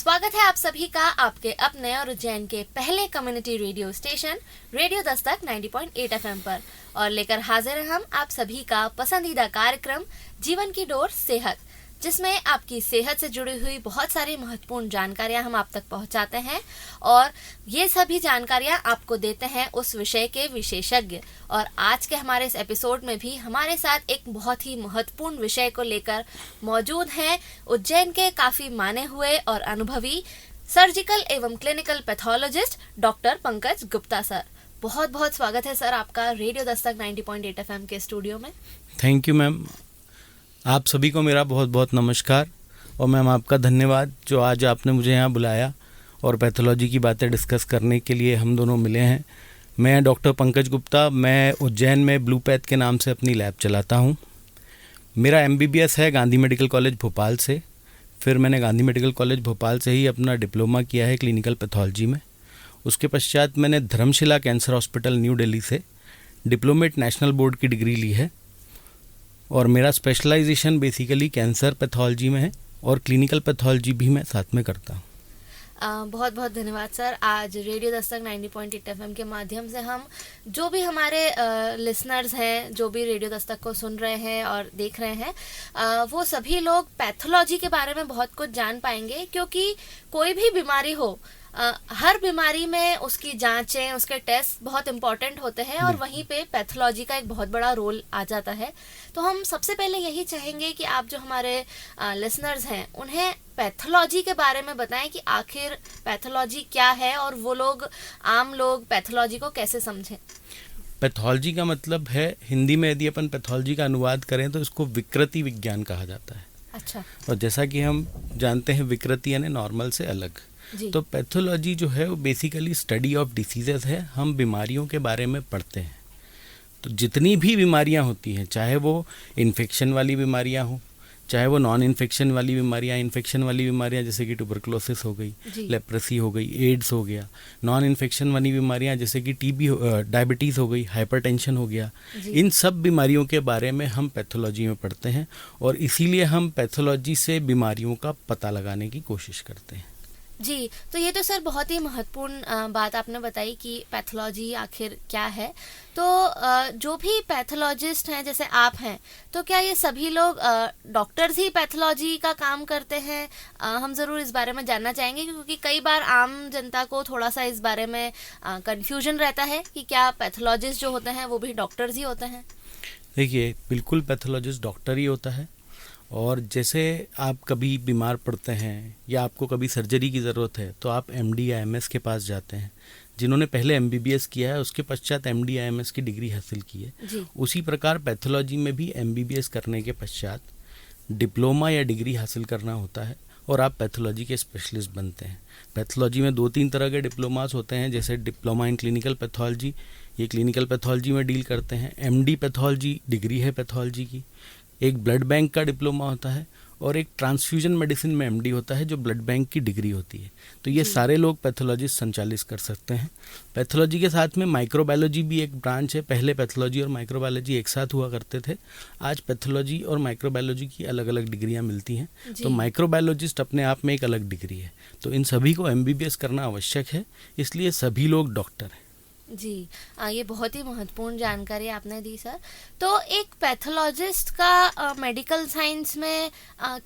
स्वागत है आप सभी का आपके अपने और उज्जैन के पहले community radio station radio Dastak 90.8 FM पर और लेकर हाजिर हैं हम आप सभी का पसंदीदा कार्यक्रम जीवन की डोर सेहत, जिसमें आपकी सेहत से जुड़ी हुई बहुत सारी महत्वपूर्ण जानकारियां हम आप तक पहुंचाते हैं और ये सभी जानकारियां आपको देते हैं उस विषय के विशेषज्ञ। और आज के हमारे इस एपिसोड में भी हमारे साथ एक बहुत ही महत्वपूर्ण विषय को लेकर मौजूद हैं उज्जैन के काफ़ी माने हुए और अनुभवी सर्जिकल एवं clinical pathologist doctor Pankaj Gupta sir. बहुत बहुत स्वागत है सर आपका रेडियो दस्तक 90.8 FM के स्टूडियो में। थैंक यू मैम, आप सभी को मेरा बहुत बहुत नमस्कार और मैम आपका धन्यवाद जो आज आपने मुझे यहाँ बुलाया और पैथोलॉजी की बातें डिस्कस करने के लिए हम दोनों मिले हैं। मैं डॉक्टर पंकज गुप्ता, मैं उज्जैन में ब्लू पैथ के नाम से अपनी लैब चलाता हूँ। मेरा MBBS है गांधी मेडिकल कॉलेज भोपाल से, फिर मैंने गांधी मेडिकल कॉलेज भोपाल से ही अपना डिप्लोमा किया है क्लिनिकल पैथोलॉजी में। उसके पश्चात मैंने Dharamshila cancer hospital new Delhi से डिप्लोमेट नेशनल बोर्ड की डिग्री ली है और मेरा स्पेशलाइजेशन बेसिकली कैंसर पैथोलॉजी में है और क्लिनिकल पैथोलॉजी भी मैं साथ में करता हूँ। बहुत बहुत धन्यवाद सर। आज रेडियो दस्तक 90.8 FM के माध्यम से हम जो भी हमारे लिसनर्स हैं, जो भी रेडियो दस्तक को सुन रहे हैं और देख रहे हैं, वो सभी लोग पैथोलॉजी के बारे में बहुत कुछ जान पाएंगे, क्योंकि कोई भी बीमारी हो, हर बीमारी में उसकी जांचें, उसके टेस्ट बहुत इंपॉर्टेंट होते हैं और वहीं पे पैथोलॉजी का एक बहुत बड़ा रोल आ जाता है। तो हम सबसे पहले यही चाहेंगे कि आप जो हमारे लिसनर्स हैं उन्हें पैथोलॉजी के बारे में बताएं कि आखिर पैथोलॉजी क्या है और वो लोग, आम लोग पैथोलॉजी को कैसे समझें। पैथोलॉजी का मतलब है, हिंदी में यदि अपन पैथोलॉजी का अनुवाद करें तो इसको विकृति विज्ञान कहा जाता है। अच्छा। और जैसा कि हम जानते हैं विकृति यानी नॉर्मल से अलग, तो पैथोलॉजी जो है वो बेसिकली स्टडी ऑफ डिसीजेस है। हम बीमारियों के बारे में पढ़ते हैं। तो जितनी भी बीमारियां होती हैं, चाहे वो इन्फेक्शन वाली बीमारियां हो, चाहे वो नॉन इन्फेक्शन वाली बीमारियां, इन्फेक्शन वाली बीमारियां जैसे कि ट्यूबरकुलोसिस हो गई, लेप्रेसी हो गई, एड्स हो गया, नॉन इन्फेक्शन वाली बीमारियां जैसे कि TB, डायबिटीज़ हो गई, हाइपरटेंशन हो गया, इन सब बीमारियों के बारे में हम पैथोलॉजी में पढ़ते हैं और इसीलिए हम पैथोलॉजी से बीमारियों का पता लगाने की कोशिश करते हैं। जी, तो ये तो सर बहुत ही महत्वपूर्ण बात आपने बताई कि पैथोलॉजी आखिर क्या है। तो जो भी पैथोलॉजिस्ट हैं, जैसे आप हैं, तो क्या ये सभी लोग डॉक्टर्स ही पैथोलॉजी का काम करते हैं? हम ज़रूर इस बारे में जानना चाहेंगे, क्योंकि कई बार आम जनता को थोड़ा सा इस बारे में कन्फ्यूजन रहता है कि क्या पैथोलॉजिस्ट जो होते हैं वो भी डॉक्टर्स ही होते हैं। देखिए, बिल्कुल पैथोलॉजिस्ट डॉक्टर ही होता है। और जैसे आप कभी बीमार पड़ते हैं या आपको कभी सर्जरी की ज़रूरत है तो आप MD या MS के पास जाते हैं। जिन्होंने पहले MBBS किया है उसके पश्चात MD या MS की डिग्री हासिल की है। उसी प्रकार पैथोलॉजी में भी MBBS करने के पश्चात डिप्लोमा या डिग्री हासिल करना होता है और आप पैथोलॉजी के स्पेशलिस्ट बनते हैं। पैथोलॉजी में 2-3 तरह के डिप्लोमास होते हैं, जैसे डिप्लोमा इन क्लिनिकल पैथोलॉजी, ये क्लिनिकल पैथोलॉजी में डील करते हैं। MD पैथोलॉजी डिग्री है पैथोलॉजी की। एक ब्लड बैंक का डिप्लोमा होता है और एक ट्रांसफ्यूजन मेडिसिन में MD होता है जो ब्लड बैंक की डिग्री होती है। तो ये सारे लोग पैथोलॉजिस्ट संचालित कर सकते हैं। पैथोलॉजी के साथ में माइक्रोबायोलॉजी भी एक ब्रांच है। पहले पैथोलॉजी और माइक्रोबायोलॉजी एक साथ हुआ करते थे, आज पैथोलॉजी और माइक्रोबायोलॉजी की अलग अलग डिग्रियां मिलती हैं। तो माइक्रोबायोलॉजिस्ट अपने आप में एक अलग डिग्री है। तो इन सभी को MBBS करना आवश्यक है, इसलिए सभी लोग डॉक्टर हैं। जी, ये बहुत ही महत्वपूर्ण जानकारी आपने दी सर। तो एक पैथोलॉजिस्ट का मेडिकल साइंस में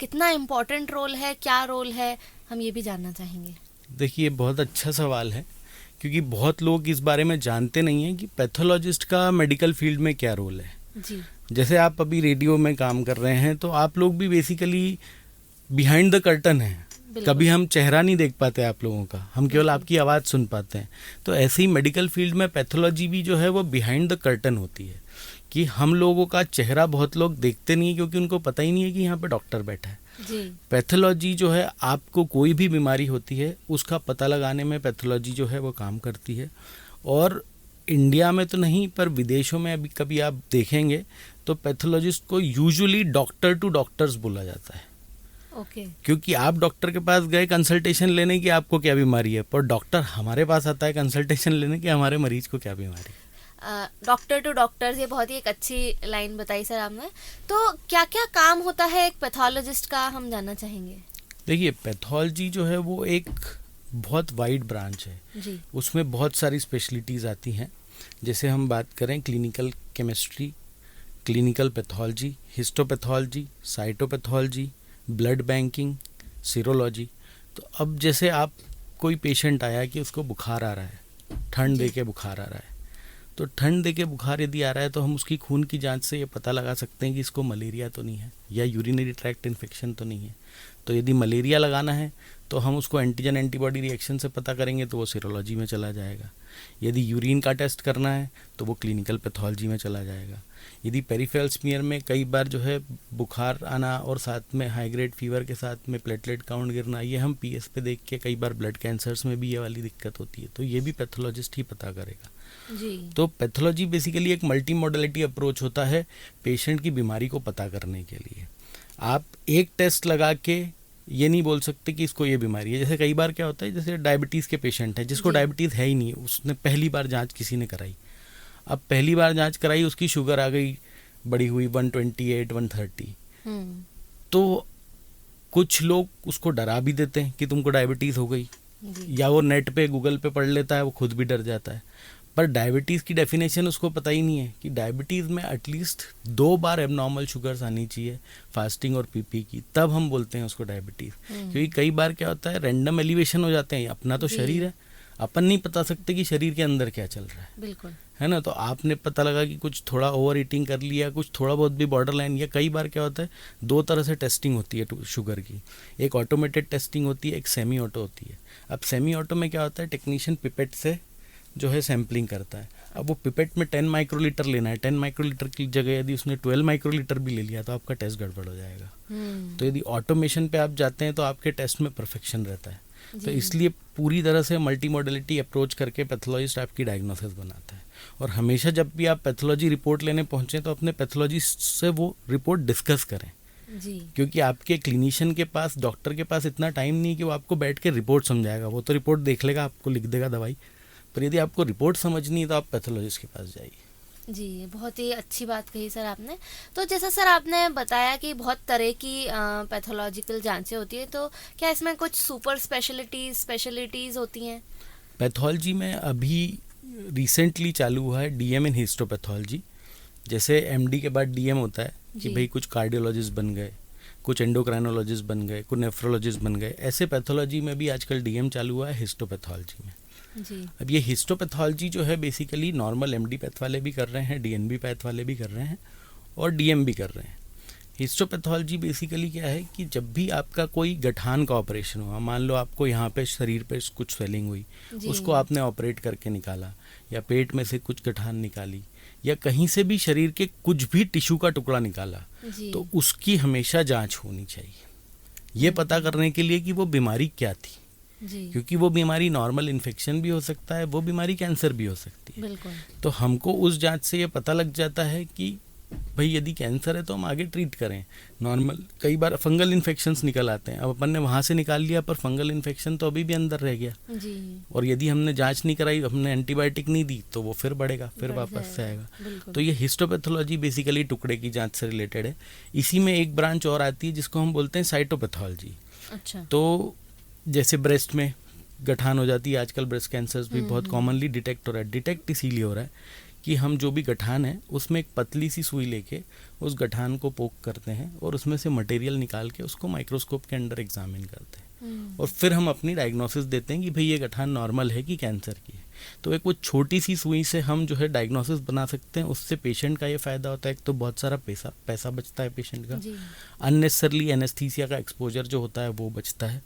कितना इम्पोर्टेंट रोल है, क्या रोल है, हम ये भी जानना चाहेंगे। देखिए, बहुत अच्छा सवाल है, क्योंकि बहुत लोग इस बारे में जानते नहीं हैं कि पैथोलॉजिस्ट का मेडिकल फील्ड में क्या रोल है। जी। जैसे आप अभी रेडियो में काम कर रहे हैं तो आप लोग भी बेसिकली बिहाइंड द कर्टन हैं। कभी हम चेहरा नहीं देख पाते आप लोगों का, हम केवल आपकी आवाज़ सुन पाते हैं। तो ऐसे ही मेडिकल फील्ड में पैथोलॉजी भी जो है वो बिहाइंड द कर्टन होती है, कि हम लोगों का चेहरा बहुत लोग देखते नहीं है क्योंकि उनको पता ही नहीं है कि यहाँ पे डॉक्टर बैठा है। पैथोलॉजी जो है, आपको कोई भी बीमारी होती है उसका पता लगाने में पैथोलॉजी जो है वो काम करती है। और इंडिया में तो नहीं पर विदेशों में अभी कभी आप देखेंगे तो पैथोलॉजिस्ट को यूजुअली डॉक्टर टू डॉक्टर्स बोला जाता है। क्योंकि आप डॉक्टर के पास गए कंसल्टेशन लेने की आपको क्या बीमारी है, पर डॉक्टर हमारे पास आता है कंसल्टेशन लेने की हमारे मरीज को क्या बीमारी है। डॉक्टर टू डॉक्टर्स, ये बहुत ही एक अच्छी लाइन बताई सर आपने। तो क्या क्या काम होता है एक पैथोलॉजिस्ट का, हम जानना चाहेंगे। देखिए, पैथोलॉजी जो है वो एक बहुत वाइड ब्रांच है। जी। उसमें बहुत सारी स्पेशलिटीज़ आती हैं। जैसे हम बात करें clinical chemistry, clinical pathology, histopathology, cytopathology, blood banking, serology. तो अब जैसे आप कोई पेशेंट आया कि उसको बुखार आ रहा है, ठंड दे के बुखार आ रहा है, तो ठंड दे के बुखार यदि आ रहा है तो हम उसकी खून की जांच से ये पता लगा सकते हैं कि इसको मलेरिया तो नहीं है या यूरिनरी ट्रैक्ट इन्फेक्शन तो नहीं है। तो यदि मलेरिया लगाना है तो हम उसको एंटीजन एंटीबॉडी रिएक्शन से पता करेंगे तो वो सीरोलॉजी में चला जाएगा। यदि यूरिन का टेस्ट करना है तो वो क्लिनिकल पैथोलॉजी में चला जाएगा। यदि पेरिफेरल स्मीयर में कई बार जो है बुखार आना और साथ में हाई ग्रेड फीवर के साथ में प्लेटलेट काउंट गिरना, ये हम पीएस पे देख के कई बार ब्लड कैंसर्स में भी ये वाली दिक्कत होती है, तो ये भी पैथोलॉजिस्ट ही पता करेगा। जी। तो पैथोलॉजी बेसिकली एक मल्टी मॉडलिटी अप्रोच होता है पेशेंट की बीमारी को पता करने के लिए। आप एक टेस्ट लगा के ये नहीं बोल सकते कि इसको ये बीमारी है। जैसे कई बार क्या होता है, जैसे डायबिटीज़ के पेशेंट है जिसको जी। डायबिटीज़ है ही नहीं, उसने पहली बार जांच किसी ने कराई, अब पहली बार जांच कराई, उसकी शुगर आ गई बड़ी हुई 128 130। तो कुछ लोग उसको डरा भी देते हैं कि तुमको डायबिटीज़ हो गई, जी। या वो नेट पे गूगल पे पढ़ लेता है, वो खुद भी डर जाता है। पर डायबिटीज़ की डेफिनेशन उसको पता ही नहीं है कि डायबिटीज़ में एटलीस्ट 2 बार एबनॉर्मल शुगर्स आनी चाहिए फास्टिंग और पीपी की, तब हम बोलते हैं उसको डायबिटीज़। क्योंकि कई बार क्या होता है, रैंडम एलिवेशन हो जाते हैं। अपना तो जी। शरीर है, अपन नहीं बता सकते कि शरीर के अंदर क्या चल रहा है, बिल्कुल। है ना। तो आपने पता लगा कि कुछ थोड़ा ओवर ईटिंग कर लिया, कुछ थोड़ा बहुत भी बॉर्डर लाइन, या कई बार क्या होता है 2 तरह से टेस्टिंग होती है शुगर की। एक ऑटोमेटेड टेस्टिंग होती है, एक सेमी ऑटो होती है। अब सेमी ऑटो में क्या होता है, टेक्नीशियन पिपेट से जो है सैम्पलिंग करता है। अब वो पिपेट में 10 माइक्रोलीटर लेना है, 10 माइक्रोलीटर की जगह यदि उसने 12 माइक्रोलीटर भी ले लिया तो आपका टेस्ट गड़बड़ हो जाएगा। तो यदि ऑटोमेशन पे आप जाते हैं तो आपके टेस्ट में परफेक्शन रहता है। तो इसलिए पूरी तरह से मल्टी मॉडलिटी अप्रोच करके पैथोलॉजिस्ट आपकी डायग्नोसिस बनाता है। और हमेशा जब भी आप पैथोलॉजी रिपोर्ट लेने पहुंचे तो अपने पैथोलॉजिस्ट से वो रिपोर्ट डिस्कस करें। जी। क्योंकि आपके क्लिनिशियन के पास, डॉक्टर के पास इतना टाइम नहीं है कि वो आपको बैठ के रिपोर्ट समझाएगा। वो तो रिपोर्ट देख लेगा, आपको लिख देगा दवाई, पर यदि आपको रिपोर्ट समझनी है तो आप पैथोलॉजिस्ट के पास जाइए। जी, बहुत ही अच्छी बात कही सर आपने। तो जैसा सर आपने बताया कि बहुत तरह की पैथोलॉजिकल जांचें होती है, तो क्या इसमें कुछ सुपर स्पेशलिटीज़ होती हैं? पैथोलॉजी में अभी रिसेंटली चालू हुआ है डीएम इन हिस्टोपैथोलॉजी। जैसे एमडी के बाद डीएम होता है कि भाई कुछ कार्डियोलॉजिस्ट बन गए, कुछ एंडोक्राइनोलॉजिस्ट बन गए, कुछ नेफ्रोलॉजिस्ट बन गए। ऐसे पैथोलॉजी में भी आजकल डीएम चालू हुआ है हिस्टोपैथोलॉजी में। जी। अब ये हिस्टोपैथोलॉजी जो है बेसिकली नॉर्मल एमडी पैथ वाले भी कर रहे हैं, डीएनबी पैथ वाले भी कर रहे हैं और डीएम भी कर रहे हैं। हिस्टोपैथोलॉजी बेसिकली क्या है कि जब भी आपका कोई गठान का ऑपरेशन हुआ, मान लो आपको यहाँ पे शरीर पे कुछ स्वेलिंग हुई, उसको आपने ऑपरेट करके निकाला, या पेट में से कुछ गठान निकाली, या कहीं से भी शरीर के कुछ भी टिश्यू का टुकड़ा निकाला, तो उसकी हमेशा जांच होनी चाहिए ये पता करने के लिए कि वो बीमारी क्या थी। जी। क्योंकि वो बीमारी नॉर्मल इन्फेक्शन भी हो सकता है, वो बीमारी कैंसर भी हो सकती है। बिल्कुल। तो हमको उस जांच से ये पता लग जाता है कि भाई यदि कैंसर है तो हम आगे ट्रीट करें। नॉर्मल कई बार फंगल इन्फेक्शंस निकल आते हैं, अब अपन ने वहाँ से निकाल लिया पर फंगल इन्फेक्शन तो अभी भी अंदर रह गया, जी। और यदि हमने जांच नहीं कराई, हमने एंटीबायोटिक नहीं दी, तो वो फिर बढ़ेगा, फिर वापस से आएगा। तो ये हिस्टोपैथोलॉजी बेसिकली टुकड़े की जांच से रिलेटेड है। इसी में एक ब्रांच और आती है जिसको हम बोलते हैं साइटोपैथोलॉजी। अच्छा। तो जैसे ब्रेस्ट में गठान हो जाती है, आजकल ब्रेस्ट कैंसर्स भी बहुत कॉमनली डिटेक्ट हो रहा है। डिटेक्ट इसीलिए हो रहा है कि हम जो भी गठान है उसमें एक पतली सी सुई लेके उस गठान को पोक करते हैं और उसमें से मटेरियल निकाल के उसको माइक्रोस्कोप के अंदर एग्जामिन करते हैं, और फिर हम अपनी डायग्नोसिस देते हैं कि भाई ये गठान नॉर्मल है कि कैंसर की है। तो एक वो छोटी सी सुई से हम जो है डायग्नोसिस बना सकते हैं। उससे पेशेंट का ये फ़ायदा होता है, एक तो बहुत सारा पैसा बचता है पेशेंट का, अननेसेसरली एनेस्थीसिया का एक्सपोजर जो होता है वो बचता है,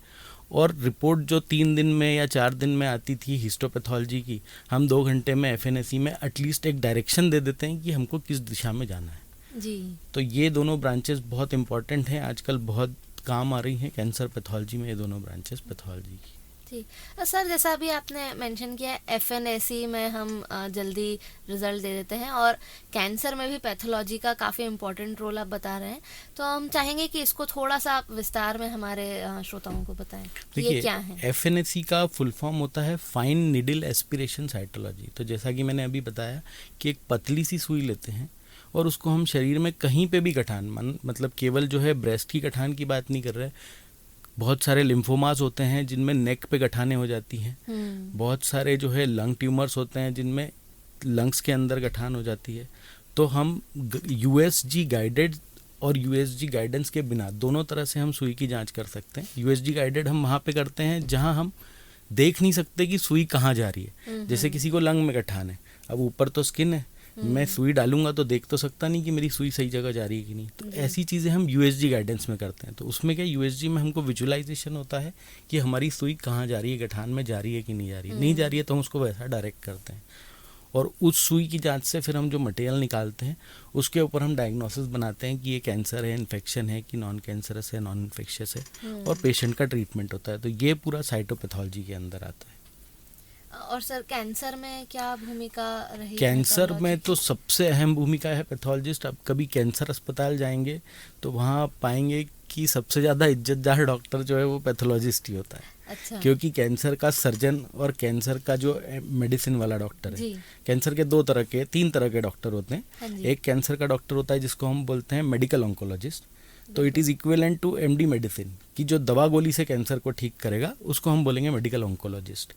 और रिपोर्ट जो 3 दिन में या 4 दिन में आती थी हिस्टोपैथोलॉजी की, हम 2 घंटे में एफएनएसी में एटलीस्ट एक डायरेक्शन दे देते हैं कि हमको किस दिशा में जाना है। जी। तो ये दोनों ब्रांचेस बहुत इंपॉर्टेंट हैं, आजकल बहुत काम आ रही हैं कैंसर पैथोलॉजी में ये दोनों ब्रांचेस पैथोलॉजी की। जी सर, जैसा अभी आपने मेंशन किया है एफएनएसी में हम जल्दी रिजल्ट दे देते हैं, और कैंसर में भी पैथोलॉजी का काफ़ी इम्पोर्टेंट रोल आप बता रहे हैं, तो हम चाहेंगे कि इसको थोड़ा सा आप विस्तार में हमारे श्रोताओं को बताएं कि ये क्या है। एफएनएसी का फुल फॉर्म होता है फाइन निडल एस्पिरेशन साइटोलॉजी। तो जैसा कि मैंने अभी बताया कि एक पतली सी सुई लेते हैं और उसको हम शरीर में कहीं पे भी गठान, मतलब केवल जो है ब्रेस्ट की गठान की बात नहीं कर रहे, बहुत सारे लिम्फोमास होते हैं जिनमें नेक पे गठाने हो जाती हैं, बहुत सारे जो है लंग ट्यूमर्स होते हैं जिनमें लंग्स के अंदर गठान हो जाती है। तो हम यूएसजी गाइडेड और यूएसजी गाइडेंस के बिना दोनों तरह से हम सुई की जांच कर सकते हैं। यूएसजी गाइडेड हम वहाँ पे करते हैं जहाँ हम देख नहीं सकते कि सुई कहाँ जा रही है। जैसे किसी को लंग में गठान है, अब ऊपर तो स्किन है, मैं सुई डालूंगा तो देख तो सकता नहीं कि मेरी सुई सही जगह जा रही है कि नहीं। तो ऐसी चीज़ें हम यूएसजी गाइडेंस में करते हैं। तो उसमें क्या, यूएसजी में हमको विजुअलाइजेशन होता है कि हमारी सुई कहाँ जा रही है, गठान में जा रही है कि नहीं जा रही है। नहीं जा रही है तो हम उसको वैसा डायरेक्ट करते हैं, और उस सुई की जांच से फिर हम जो मटेरियल निकालते हैं उसके ऊपर हम डायग्नोसिस बनाते हैं कि ये कैंसर है, इन्फेक्शन है कि नॉन कैंसरस है, नॉन इन्फेक्शियस है, और पेशेंट का ट्रीटमेंट होता है। तो ये पूरा साइटोपैथोलॉजी के अंदर आता है। और सर कैंसर में क्या भूमिका रही? कैंसर में तो सबसे अहम भूमिका है पैथोलॉजिस्ट। अब कभी कैंसर अस्पताल जाएंगे तो वहाँ आप पाएंगे कि सबसे ज़्यादा इज्जतदार डॉक्टर जो है वो पैथोलॉजिस्ट ही होता है। अच्छा। क्योंकि कैंसर का सर्जन और कैंसर का जो मेडिसिन वाला डॉक्टर है, कैंसर के तीन तरह के डॉक्टर होते हैं। एक कैंसर का डॉक्टर होता है जिसको हम बोलते हैं मेडिकल ऑन्कोलॉजिस्ट। तो it is equivalent to MD medicine, कि जो दवा गोली से कैंसर को ठीक करेगा उसको हम बोलेंगे medical oncologist.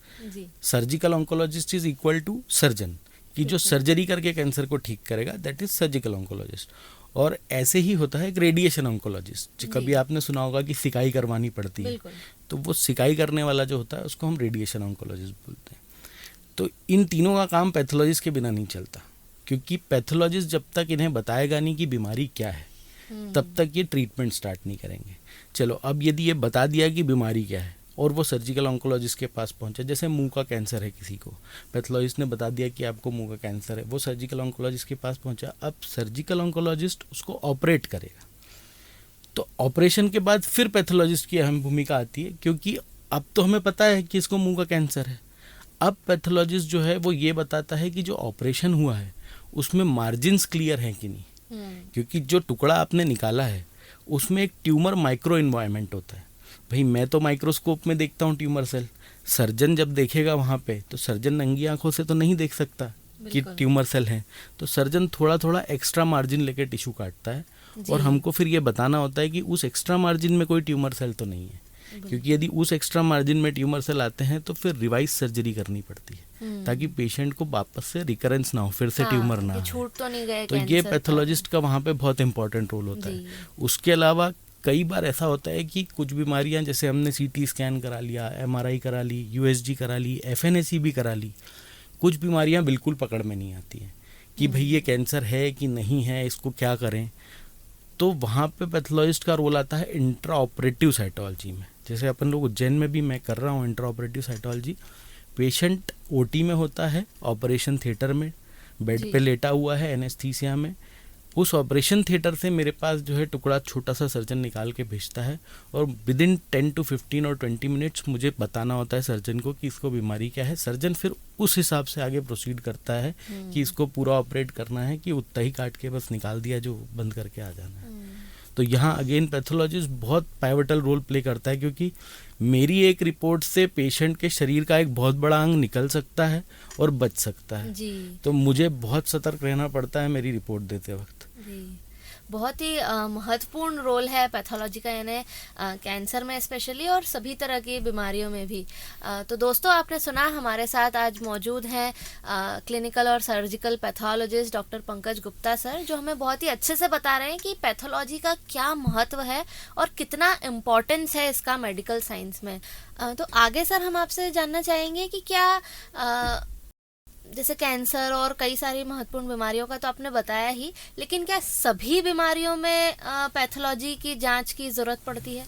Surgical oncologist is equal to surgeon, कि जो सर्जरी करके कैंसर को ठीक करेगा, दैट इज सर्जिकल ऑन्कोलॉजिस्ट। और ऐसे ही होता है एक रेडिएशन ऑन्कोलॉजिस्ट। कभी आपने सुना होगा कि सिकाई करवानी पड़ती है, तो वो सिकाई करने वाला जो होता है उसको हम रेडिएशन ऑन्कोलॉजिस्ट बोलते हैं। तो इन तीनों का काम पैथोलॉजिस्ट के बिना नहीं चलता, क्योंकि पैथोलॉजिस्ट जब तक इन्हें बताएगा नहीं कि बीमारी क्या है तब तक ये ट्रीटमेंट स्टार्ट नहीं करेंगे। चलो, अब यदि ये बता दिया कि बीमारी क्या है और वो सर्जिकल ऑन्कोलॉजिस्ट के पास पहुंचा, जैसे मुंह का कैंसर है किसी को, पैथोलॉजिस्ट ने बता दिया कि आपको मुंह का कैंसर है, वो सर्जिकल ऑन्कोलॉजिस्ट के पास पहुंचा। अब सर्जिकल ऑन्कोलॉजिस्ट उसको ऑपरेट करेगा, तो ऑपरेशन के बाद फिर पैथोलॉजिस्ट की अहम भूमिका आती है, क्योंकि अब तो हमें पता है कि इसको मुंह का कैंसर है। अब पैथोलॉजिस्ट जो है वो ये बताता है कि जो ऑपरेशन हुआ है उसमें मार्जिन्स क्लियर हैं कि नहीं, क्योंकि जो टुकड़ा आपने निकाला है उसमें एक ट्यूमर माइक्रो इन्वायरमेंट होता है। भाई मैं तो माइक्रोस्कोप में देखता हूँ ट्यूमर सेल, सर्जन जब देखेगा वहाँ पे तो सर्जन नंगी आंखों से तो नहीं देख सकता कि ट्यूमर सेल हैं। तो सर्जन थोड़ा थोड़ा एक्स्ट्रा मार्जिन लेके टिश्यू काटता है, और हमको फिर ये बताना होता है कि उस एक्स्ट्रा मार्जिन में कोई ट्यूमर सेल तो नहीं है, क्योंकि यदि उस एक्स्ट्रा मार्जिन में ट्यूमर सेल आते हैं तो फिर रिवाइज सर्जरी करनी पड़ती है ताकि पेशेंट को वापस से रिकरेंस ना हो, फिर से ट्यूमर ना हो। छूट तो नहीं गए। तो ये पैथोलॉजिस्ट का वहाँ पे बहुत इंपॉर्टेंट रोल होता है। उसके अलावा कई बार ऐसा होता है कि कुछ बीमारियां, जैसे हमने सीटी स्कैन करा लिया, एमआरआई करा ली, यूएसजी करा ली, एफएनएसी भी करा ली, कुछ बीमारियां बिल्कुल पकड़ में नहीं आती हैं कि भाई ये कैंसर है कि नहीं है, इसको क्या करें। तो वहाँ पे पैथोलॉजिस्ट का रोल आता है इंट्रा ऑपरेटिव साइटोलॉजी में। जैसे अपन लोग उज्जैन में भी मैं कर रहा हूँ intra operative cytology. Patient OT में होता है, ऑपरेशन थिएटर में बेड पे लेटा हुआ है एनेस्थीसिया में। उस ऑपरेशन थिएटर से मेरे पास जो है टुकड़ा छोटा सा सर्जन निकाल के भेजता है, और विद इन 10 to 15 और 20 मिनट्स मुझे बताना होता है सर्जन को कि इसको बीमारी क्या है। सर्जन फिर उस हिसाब से आगे प्रोसीड करता है कि इसको पूरा ऑपरेट करना है कि उतना ही काट के बस निकाल दिया, जो बंद करके आ जाना है। तो यहाँ अगेन पैथोलॉजिस्ट बहुत पाइवटल रोल प्ले करता है, क्योंकि मेरी एक रिपोर्ट से पेशेंट के शरीर का एक बहुत बड़ा अंग निकल सकता है और बच सकता है जी। तो मुझे बहुत सतर्क रहना पड़ता है मेरी रिपोर्ट देते वक्त जी। बहुत ही महत्वपूर्ण रोल है पैथोलॉजी का, यानी कैंसर में स्पेशली और सभी तरह की बीमारियों में भी। तो दोस्तों, आपने सुना हमारे साथ आज मौजूद हैं क्लिनिकल और surgical pathologist doctor Pankaj Gupta sir, जो हमें बहुत ही अच्छे से बता रहे हैं कि पैथोलॉजी का क्या महत्व है और कितना इम्पोर्टेंस है इसका मेडिकल साइंस में। तो आगे सर हम आपसे जानना चाहेंगे कि क्या जैसे कैंसर और कई सारी महत्वपूर्ण बीमारियों का तो आपने बताया ही, लेकिन क्या सभी बीमारियों में पैथोलॉजी की जांच की ज़रूरत पड़ती है?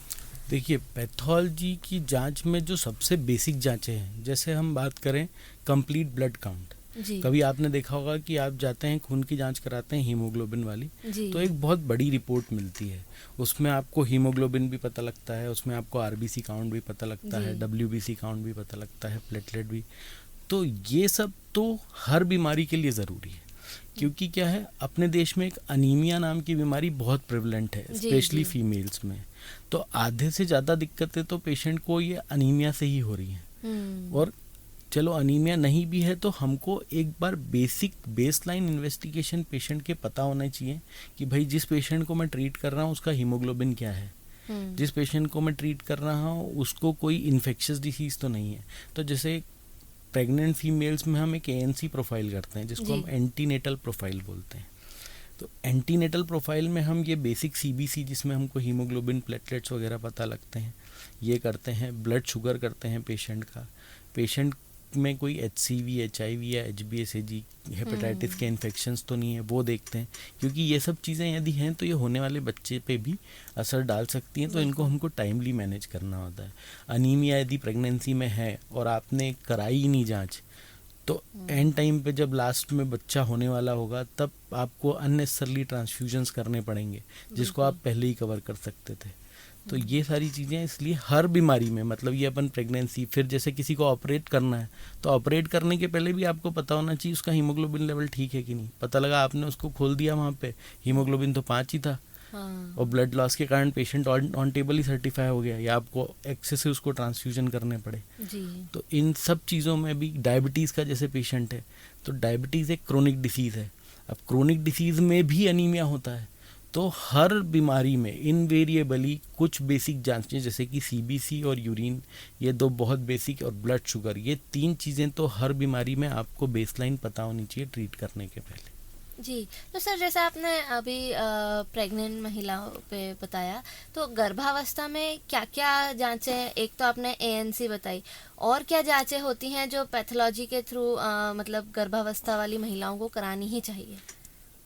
देखिए, पैथोलॉजी की जांच में जो सबसे बेसिक जांचें हैं, जैसे हम बात करें कंप्लीट ब्लड काउंट, कभी आपने देखा होगा कि आप जाते हैं खून की जांच कराते हैं हीमोग्लोबिन वाली, तो एक बहुत बड़ी रिपोर्ट मिलती है। उसमें आपको हीमोग्लोबिन भी पता लगता है, उसमें आपको आरबीसी काउंट भी पता लगता है, डब्ल्यूबीसी काउंट भी पता लगता है, प्लेटलेट भी। तो ये सब तो हर बीमारी के लिए ज़रूरी है, क्योंकि क्या है, अपने देश में एक अनीमिया नाम की बीमारी बहुत प्रेवलेंट है, स्पेशली फीमेल्स में। तो आधे से ज़्यादा दिक्कतें तो पेशेंट को ये अनीमिया से ही हो रही हैं। और चलो अनीमिया नहीं भी है तो हमको एक बार बेसिक बेसलाइन इन्वेस्टिगेशन पेशेंट के पता होना चाहिए कि भाई जिस पेशेंट को मैं ट्रीट कर रहा हूँ उसका हीमोग्लोबिन क्या है, जिस पेशेंट को मैं ट्रीट कर रहा हूँ उसको कोई इन्फेक्शियस डिसीज़ तो नहीं है। तो जैसे प्रेग्नेंट फीमेल्स में हम एक ANC प्रोफाइल करते हैं जिसको हम एंटीनेटल प्रोफाइल बोलते हैं। तो एंटीनेटल प्रोफाइल में हम ये बेसिक CBC जिसमें हमको हीमोग्लोबिन, प्लेटलेट्स वगैरह पता लगते हैं, ये करते हैं। ब्लड शुगर करते हैं पेशेंट का, पेशेंट में कोई HCV, HIV या HBsAg, हेपेटाइटिस के इन्फेक्शंस तो नहीं है, वो देखते हैं। क्योंकि ये सब चीज़ें यदि हैं तो ये होने वाले बच्चे पे भी असर डाल सकती हैं, तो इनको हमको टाइमली मैनेज करना होता है। अनीमिया यदि प्रेगनेंसी में है और आपने कराई ही नहीं जांच, तो एंड टाइम पे जब लास्ट में बच्चा होने वाला होगा तब आपको अननेसेसरली ट्रांसफ्यूजन्स करने पड़ेंगे जिसको आप पहले ही कवर कर सकते थे। तो ये सारी चीज़ें इसलिए हर बीमारी में, मतलब ये अपन प्रेगनेंसी, फिर जैसे किसी को ऑपरेट करना है तो ऑपरेट करने के पहले भी आपको पता होना चाहिए उसका हीमोग्लोबिन लेवल ठीक है कि नहीं। पता लगा आपने उसको खोल दिया, वहाँ पे हीमोग्लोबिन तो 5 ही था, और ब्लड लॉस के कारण patient on table he certify हो गया या आपको एक्सेसिव उसको ट्रांसफ्यूजन करने पड़े जी। तो इन सब चीज़ों में भी डायबिटीज़ का जैसे पेशेंट है तो डायबिटीज़ एक क्रोनिक डिसीज़ है। अब क्रोनिक डिसीज़ में भी अनीमिया होता है, तो हर बीमारी में इनवेरिएबली कुछ बेसिक जांचें जैसे कि CBC और यूरिन, ये 2 बहुत बेसिक, और ब्लड शुगर, ये 3 चीज़ें तो हर बीमारी में आपको बेसलाइन पता होनी चाहिए ट्रीट करने के पहले। जी। तो सर जैसे आपने अभी प्रेग्नेंट महिलाओं पे बताया, तो गर्भावस्था में क्या क्या जांचें, एक तो आपने ANC बताई, और क्या जांचें होती हैं जो पैथोलॉजी के थ्रू मतलब गर्भावस्था वाली महिलाओं को करानी ही चाहिए?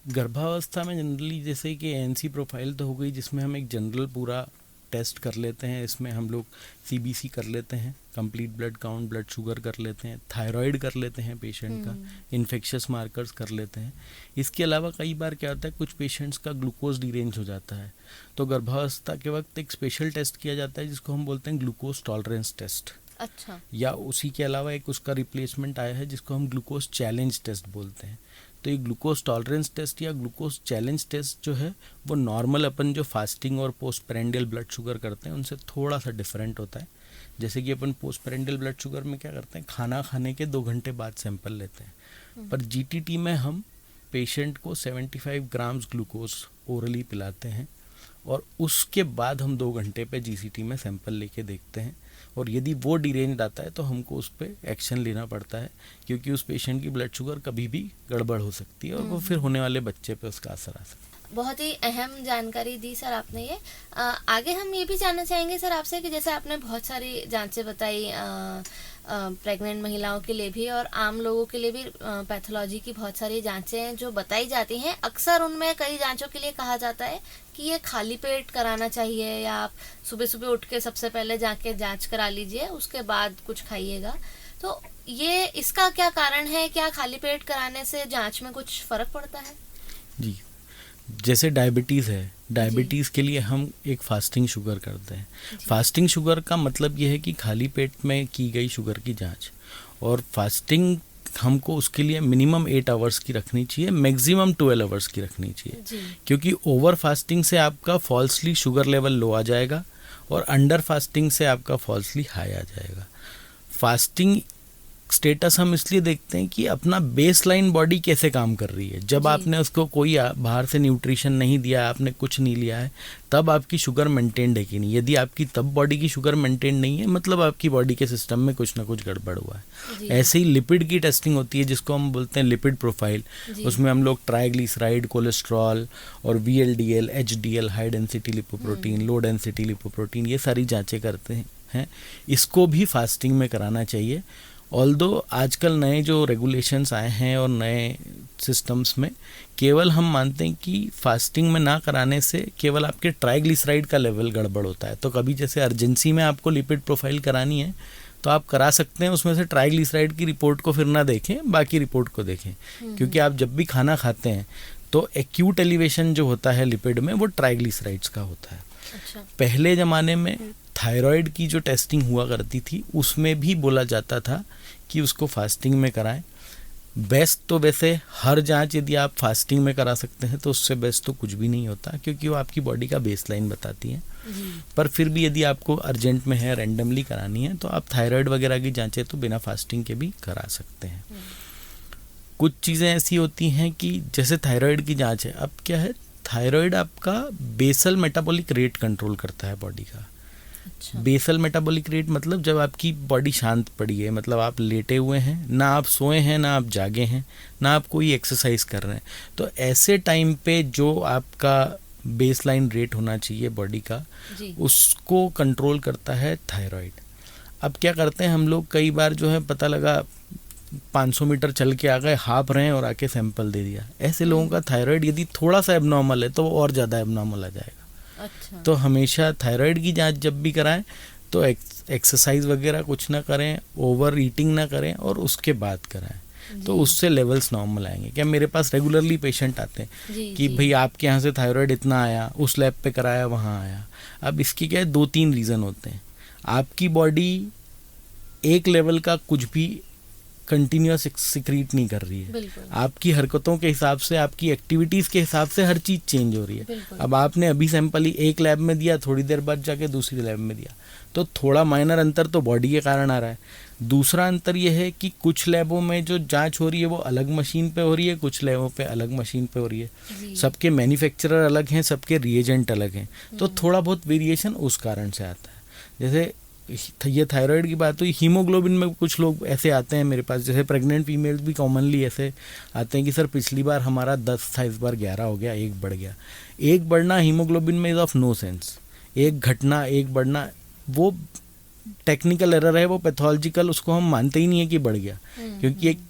गर्भावस्था में जनरली जैसे कि ANC प्रोफाइल तो हो गई जिसमें हम एक जनरल पूरा टेस्ट कर लेते हैं। इसमें हम लोग CBC कर लेते हैं, complete blood count, blood sugar कर लेते हैं, थायराइड कर लेते हैं पेशेंट का, इन्फेक्शियस मार्कर्स कर लेते हैं। इसके अलावा कई बार क्या होता है, कुछ पेशेंट्स का ग्लूकोज डिरेंज हो जाता है, तो गर्भावस्था के वक्त एक स्पेशल टेस्ट किया जाता है जिसको हम बोलते हैं ग्लूकोज टॉलरेंस टेस्ट। अच्छा। या उसी के अलावा एक उसका रिप्लेसमेंट आया है जिसको हम ग्लूकोज चैलेंज टेस्ट बोलते हैं। तो ये ग्लूकोज टॉलरेंस टेस्ट या ग्लूकोज चैलेंज टेस्ट जो है वो नॉर्मल अपन जो फास्टिंग और पोस्ट पेरेंडियल ब्लड शुगर करते हैं उनसे थोड़ा सा डिफरेंट होता है। जैसे कि अपन पोस्ट पेरेंडियल ब्लड शुगर में क्या करते हैं, खाना खाने के 2 घंटे बाद सैंपल लेते हैं, पर GTT में हम पेशेंट को 75 ग्राम्स ग्लूकोज ओरली पिलाते हैं और उसके बाद हम 2 घंटे पे GCT में सैंपल लेके देखते हैं, और यदि वो डिरेंज्ड आता है तो हमको उस पर एक्शन लेना पड़ता है, क्योंकि उस पेशेंट की ब्लड शुगर कभी भी गड़बड़ हो सकती है और वो फिर होने वाले बच्चे पे उसका असर आ सकता है। बहुत ही अहम जानकारी दी सर आपने ये। आगे हम ये भी जानना चाहेंगे सर आपसे कि जैसे आपने बहुत सारी जांचें बताई प्रेग्नेंट महिलाओं के लिए भी और आम लोगों के लिए भी, पैथोलॉजी की बहुत सारी जांचें जो बताई जाती हैं, अक्सर उनमें कई जांचों के लिए कहा जाता है कि ये खाली पेट कराना चाहिए, या आप सुबह सुबह उठ के सबसे पहले जाके जांच करा लीजिए, उसके बाद कुछ खाइएगा। तो ये इसका क्या कारण है? क्या खाली पेट कराने से जांच में कुछ फर्क पड़ता है? जी, जैसे डायबिटीज़ है, डायबिटीज़ के लिए हम एक फास्टिंग शुगर करते हैं। फास्टिंग शुगर का मतलब ये है कि खाली पेट में की गई शुगर की जांच, और फास्टिंग हमको उसके लिए मिनिमम 8 आवर्स की रखनी चाहिए, मैक्सिमम 12 आवर्स की रखनी चाहिए, क्योंकि ओवर फास्टिंग से आपका फॉल्सली शुगर लेवल लो आ जाएगा और अंडर फास्टिंग से आपका फॉल्सली हाई आ जाएगा। फास्टिंग स्टेटस हम इसलिए देखते हैं कि अपना बेसलाइन बॉडी कैसे काम कर रही है। जब आपने उसको कोई बाहर से न्यूट्रिशन नहीं दिया, आपने कुछ नहीं लिया है, तब आपकी शुगर मेंटेन्ड है कि नहीं। यदि आपकी तब बॉडी की शुगर मेंटेन नहीं है, मतलब आपकी बॉडी के सिस्टम में कुछ ना कुछ गड़बड़ हुआ है। ऐसे ही लिपिड की टेस्टिंग होती है जिसको हम बोलते हैं लिपिड प्रोफाइल। उसमें हम लोग ट्राइग्लिसराइड, कोलेस्ट्रॉल और VLDL, HDL, high density lipoprotein, low density lipoprotein, ये सारी जाँचें करते हैं। इसको भी फास्टिंग में कराना चाहिए। ऑल्दो आजकल नए जो रेगुलेशंस आए हैं और नए सिस्टम्स में केवल हम मानते हैं कि फास्टिंग में ना कराने से केवल आपके ट्राइग्लिसराइड का लेवल गड़बड़ होता है। तो कभी जैसे अर्जेंसी में आपको लिपिड प्रोफाइल करानी है तो आप करा सकते हैं, उसमें से ट्राइग्लिसराइड की रिपोर्ट को फिर ना देखें, बाकी रिपोर्ट को देखें, क्योंकि आप जब भी खाना खाते हैं तो एक्यूट एलिवेशन जो होता है लिपिड में वो ट्राइग्लिसराइड्स का होता है। अच्छा। पहले ज़माने में थायराइड की जो टेस्टिंग हुआ करती थी उसमें भी बोला जाता था कि उसको फास्टिंग में कराएं। बेस्ट तो वैसे हर जांच यदि आप फास्टिंग में करा सकते हैं तो उससे बेस्ट तो कुछ भी नहीं होता, क्योंकि वो आपकी बॉडी का बेसलाइन बताती है। पर फिर भी यदि आपको अर्जेंट में है, रैंडमली करानी है, तो आप थायराइड वगैरह की जांचें तो बिना फास्टिंग के भी करा सकते हैं। कुछ चीज़ें ऐसी होती हैं कि जैसे थायराइड की जांच है, अब क्या है, थायराइड आपका बेसल मेटाबॉलिक रेट कंट्रोल करता है बॉडी का। अच्छा। बेसल मेटाबॉलिक रेट मतलब जब आपकी बॉडी शांत पड़ी है, मतलब आप लेटे हुए हैं, ना आप सोए हैं ना आप जागे हैं, ना आप कोई एक्सरसाइज कर रहे हैं, तो ऐसे टाइम पे जो आपका बेसलाइन रेट होना चाहिए बॉडी का, जी। उसको कंट्रोल करता है थायराइड। अब क्या करते हैं हम लोग, कई बार जो है पता लगा 500 मीटर चल के आ गए, हाफ रहे हैं और आके सैंपल दे दिया। ऐसे लोगों का थायराइड यदि थोड़ा सा एबनॉर्मल है तो वो और ज़्यादा एबनॉर्मल आ जाएगा। अच्छा। तो हमेशा थायराइड की जांच जब भी कराएं तो एक्सरसाइज वगैरह कुछ ना करें, ओवर ईटिंग ना करें और उसके बाद कराएं, तो उससे लेवल्स नॉर्मल आएंगे। क्या मेरे पास रेगुलरली पेशेंट आते हैं जी, कि जी। भाई आपके यहाँ से थायराइड इतना आया, उस लैब पे कराया वहाँ आया। अब इसके क्या है, 2-3 रीज़न होते हैं। आपकी बॉडी एक लेवल का कुछ भी कंटिन्यूस सिक्रीट नहीं कर रही है, बिल्कुल। आपकी हरकतों के हिसाब से, आपकी एक्टिविटीज़ के हिसाब से हर चीज़ चेंज हो रही है। बिल्कुल। अब आपने अभी सैंपल ही एक लैब में दिया, थोड़ी देर बाद जाके दूसरी लैब में दिया, तो थोड़ा माइनर अंतर तो बॉडी के कारण आ रहा है। दूसरा अंतर यह है कि कुछ लैबों में जो जांच हो रही है वो अलग मशीन पे हो रही है, कुछ लैबों पे अलग मशीन पे हो रही है, जी। सबके मैन्युफैक्चरर अलग हैं, सबके रिएजेंट अलग हैं, तो थोड़ा बहुत वेरिएशन उस कारण से आता है। जैसे ये थायराइड की बात हुई, हीमोग्लोबिन में कुछ लोग ऐसे आते हैं मेरे पास, जैसे प्रेग्नेंट फीमेल्स भी कॉमनली ऐसे आते हैं कि सर पिछली बार हमारा 10 था, इस बार 11 हो गया, 1 बढ़ गया। 1 बढ़ना हीमोग्लोबिन में इज ऑफ नो सेंस। 1 घटना, 1 बढ़ना वो टेक्निकल एरर है, वो पैथोलॉजिकल, उसको हम मानते ही नहीं है कि बढ़ गया, क्योंकि एक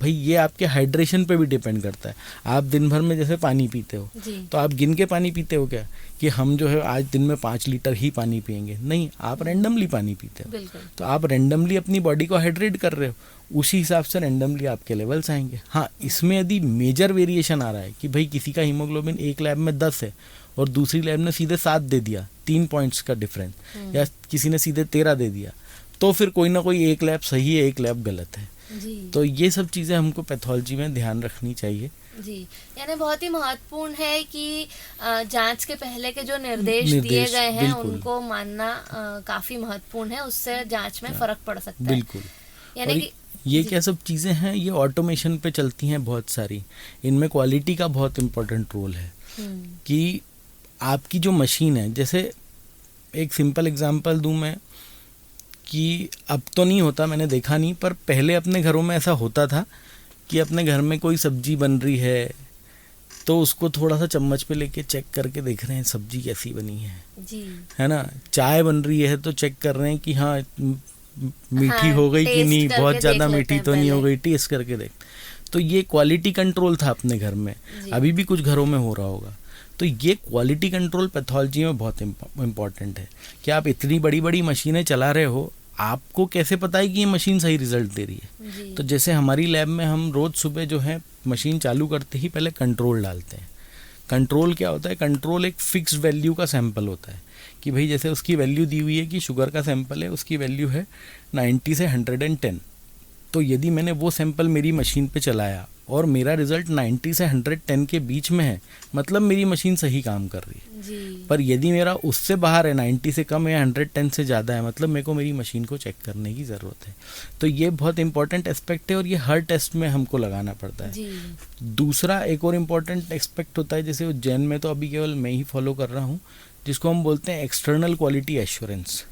भाई ये आपके हाइड्रेशन पे भी डिपेंड करता है। आप दिन भर में जैसे पानी पीते हो, तो आप गिन के पानी पीते हो क्या कि हम जो है आज दिन में 5 लीटर ही पानी पियेंगे? नहीं, आप रैंडमली पानी पीते हो। बिल्कुल। तो आप रैंडमली अपनी बॉडी को हाइड्रेट कर रहे हो, उसी हिसाब से रैंडमली आपके लेवल्स आएंगे। हाँ, इसमें यदि मेजर वेरिएशन आ रहा है कि भाई किसी का हीमोग्लोबिन एक लैब में 10 है और दूसरी लैब ने सीधे 7 दे दिया, 3 पॉइंट्स का डिफरेंस, या किसी ने सीधे 13 दे दिया, तो फिर कोई ना कोई एक लैब सही है, एक लैब गलत है। जी। तो ये सब चीज़ें हमको पैथोलॉजी में ध्यान रखनी चाहिए। जी, यानी बहुत ही महत्वपूर्ण है कि जांच के पहले के जो निर्देश दिए गए हैं बिल्कुल। उनको मानना काफी महत्वपूर्ण है, उससे जांच में फर्क पड़ सकता है। बिल्कुल। यानी और कि ये जी। क्या सब चीज़ें हैं, ये ऑटोमेशन पे चलती हैं बहुत सारी, इनमें क्वालिटी का बहुत इम्पोर्टेंट रोल है कि आपकी जो मशीन है, जैसे एक सिंपल एग्जांपल दूं मैं कि अब तो नहीं होता, मैंने देखा नहीं, पर पहले अपने घरों में ऐसा होता था कि अपने घर में कोई सब्जी बन रही है तो उसको थोड़ा सा चम्मच पे लेके चेक करके देख रहे हैं सब्जी कैसी बनी है जी। है ना। चाय बन रही है तो चेक कर रहे हैं कि हाँ मीठी हाँ, हो गई कि टेस्ट नहीं, करके बहुत ज़्यादा देख लेते मीठी हैं तो नहीं हो पहले। गई, टेस्ट करके देख। तो ये क्वालिटी कंट्रोल था अपने घर में, जी। अभी भी कुछ घरों में हो रहा होगा। तो ये क्वालिटी कंट्रोल पैथोलॉजी में बहुत इम्पॉर्टेंट है कि आप इतनी बड़ी बड़ी मशीनें चला रहे हो, आपको कैसे पता है कि ये मशीन सही रिजल्ट दे रही है। जी। तो जैसे हमारी लैब में हम रोज़ सुबह जो है मशीन चालू करते ही पहले कंट्रोल डालते हैं। कंट्रोल क्या होता है? कंट्रोल एक फिक्स्ड वैल्यू का सैंपल होता है कि भाई जैसे उसकी वैल्यू दी हुई है कि शुगर का सैंपल है, उसकी वैल्यू है 90 से 110। तो यदि मैंने वो सैंपल मेरी मशीन पे चलाया और मेरा रिजल्ट 90 से 110 के बीच में है, मतलब मेरी मशीन सही काम कर रही है। जी। पर यदि मेरा उससे बाहर है, 90 से कम है, 110 से ज़्यादा है, मतलब मेरे को मेरी मशीन को चेक करने की ज़रूरत है। तो ये बहुत इंपॉर्टेंट एस्पेक्ट है और ये हर टेस्ट में हमको लगाना पड़ता है। जी। दूसरा एक और इम्पॉर्टेंट एस्पेक्ट होता है, जैसे उज्जैन में तो अभी केवल मैं ही फॉलो कर रहा हूँ, जिसको हम बोलते हैं एक्सटर्नल क्वालिटी एश्योरेंस।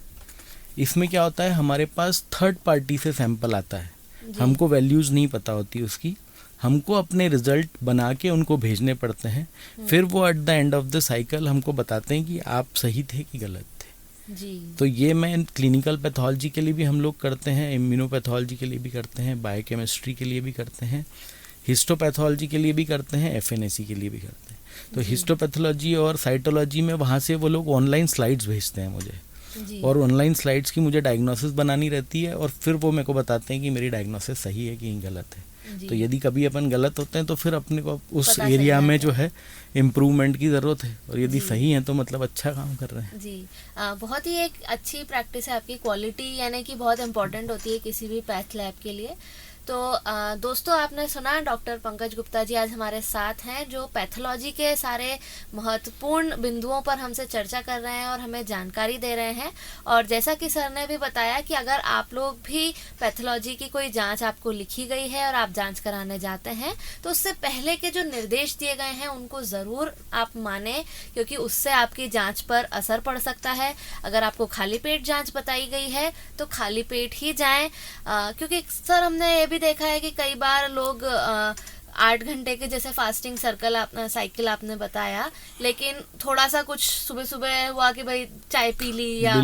इसमें क्या होता है, हमारे पास थर्ड पार्टी से सैंपल आता है, हमको वैल्यूज़ नहीं पता होती उसकी, हमको अपने रिजल्ट बना के उनको भेजने पड़ते हैं, फिर वो at the end of the cycle हमको बताते हैं कि आप सही थे कि गलत थे। जी। तो ये मैं क्लिनिकल पैथोलॉजी के लिए भी हम लोग करते हैं, इम्यूनोपैथोलॉजी के लिए भी करते हैं, बायोकेमिस्ट्री के लिए भी करते हैं, हिस्टोपैथोलॉजी के लिए भी करते हैं, एफएनएसी के लिए भी करते हैं। तो हिस्टोपैथोलॉजी और साइटोलॉजी में वहाँ से वो लोग ऑनलाइन स्लाइड्स भेजते हैं मुझे, जी। और ऑनलाइन स्लाइड्स की मुझे डायग्नोसिस बनानी रहती है, और फिर वो मेरे को बताते हैं कि मेरी डायग्नोसिस सही है कि गलत है। जी। तो यदि कभी अपन गलत होते हैं तो फिर अपने को उस पता एरिया चल में जाता जो है इम्प्रूवमेंट की ज़रूरत है, और यदि जी। सही है तो मतलब अच्छा काम कर रहे हैं। जी। बहुत ही एक अच्छी प्रैक्टिस है आपकी। क्वालिटी यानी कि बहुत इम्पोर्टेंट होती है किसी भी पैथ लैब के लिए। तो दोस्तों, आपने सुना डॉक्टर पंकज गुप्ता जी आज हमारे साथ हैं, जो पैथोलॉजी के सारे महत्वपूर्ण बिंदुओं पर हमसे चर्चा कर रहे हैं और हमें जानकारी दे रहे हैं। और जैसा कि सर ने भी बताया कि अगर आप लोग भी पैथोलॉजी की कोई जांच आपको लिखी गई है और आप जांच कराने जाते हैं, तो उससे पहले के जो निर्देश दिए गए हैं उनको ज़रूर आप माने, क्योंकि उससे आपकी जांच पर असर पड़ सकता है। अगर आपको खाली पेट जांच बताई गई है तो खाली पेट ही जाएं, क्योंकि सर हमने ये भी देखा है कि कई बार लोग 8 घंटे के जैसे फास्टिंग साइकिल आपने बताया, लेकिन थोड़ा सा कुछ सुबह सुबह हुआ कि भाई चाय पी ली या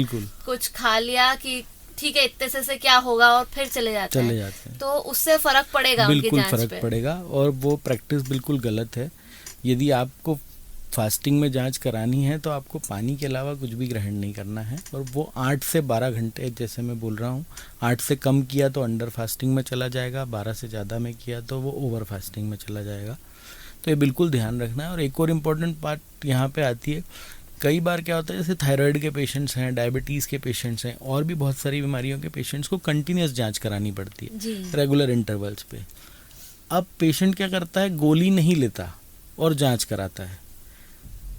कुछ खा लिया कि ठीक है इतने से क्या होगा, और फिर चले जाते हैं। तो उससे फर्क पड़ेगा, बिल्कुल फर्क पड़ेगा, और वो प्रैक्टिस बिल्कुल गलत है। यदि आपको फास्टिंग में जांच करानी है तो आपको पानी के अलावा कुछ भी ग्रहण नहीं करना है, और वो 8 से 12 घंटे, जैसे मैं बोल रहा हूँ, 8 से कम किया तो अंडर फास्टिंग में चला जाएगा, 12 से ज़्यादा में किया तो वो ओवर फास्टिंग में चला जाएगा। तो ये बिल्कुल ध्यान रखना है। और एक और इम्पॉर्टेंट बात यहाँ पे आती है, कई बार क्या होता है, जैसे थायराइड के पेशेंट्स हैं, डायबिटीज़ के पेशेंट्स हैं, और भी बहुत सारी बीमारियों के पेशेंट्स को कंटिन्यूस जाँच करानी पड़ती है रेगुलर इंटरवल्स पे। अब पेशेंट क्या करता है, गोली नहीं लेता और जाँच कराता है।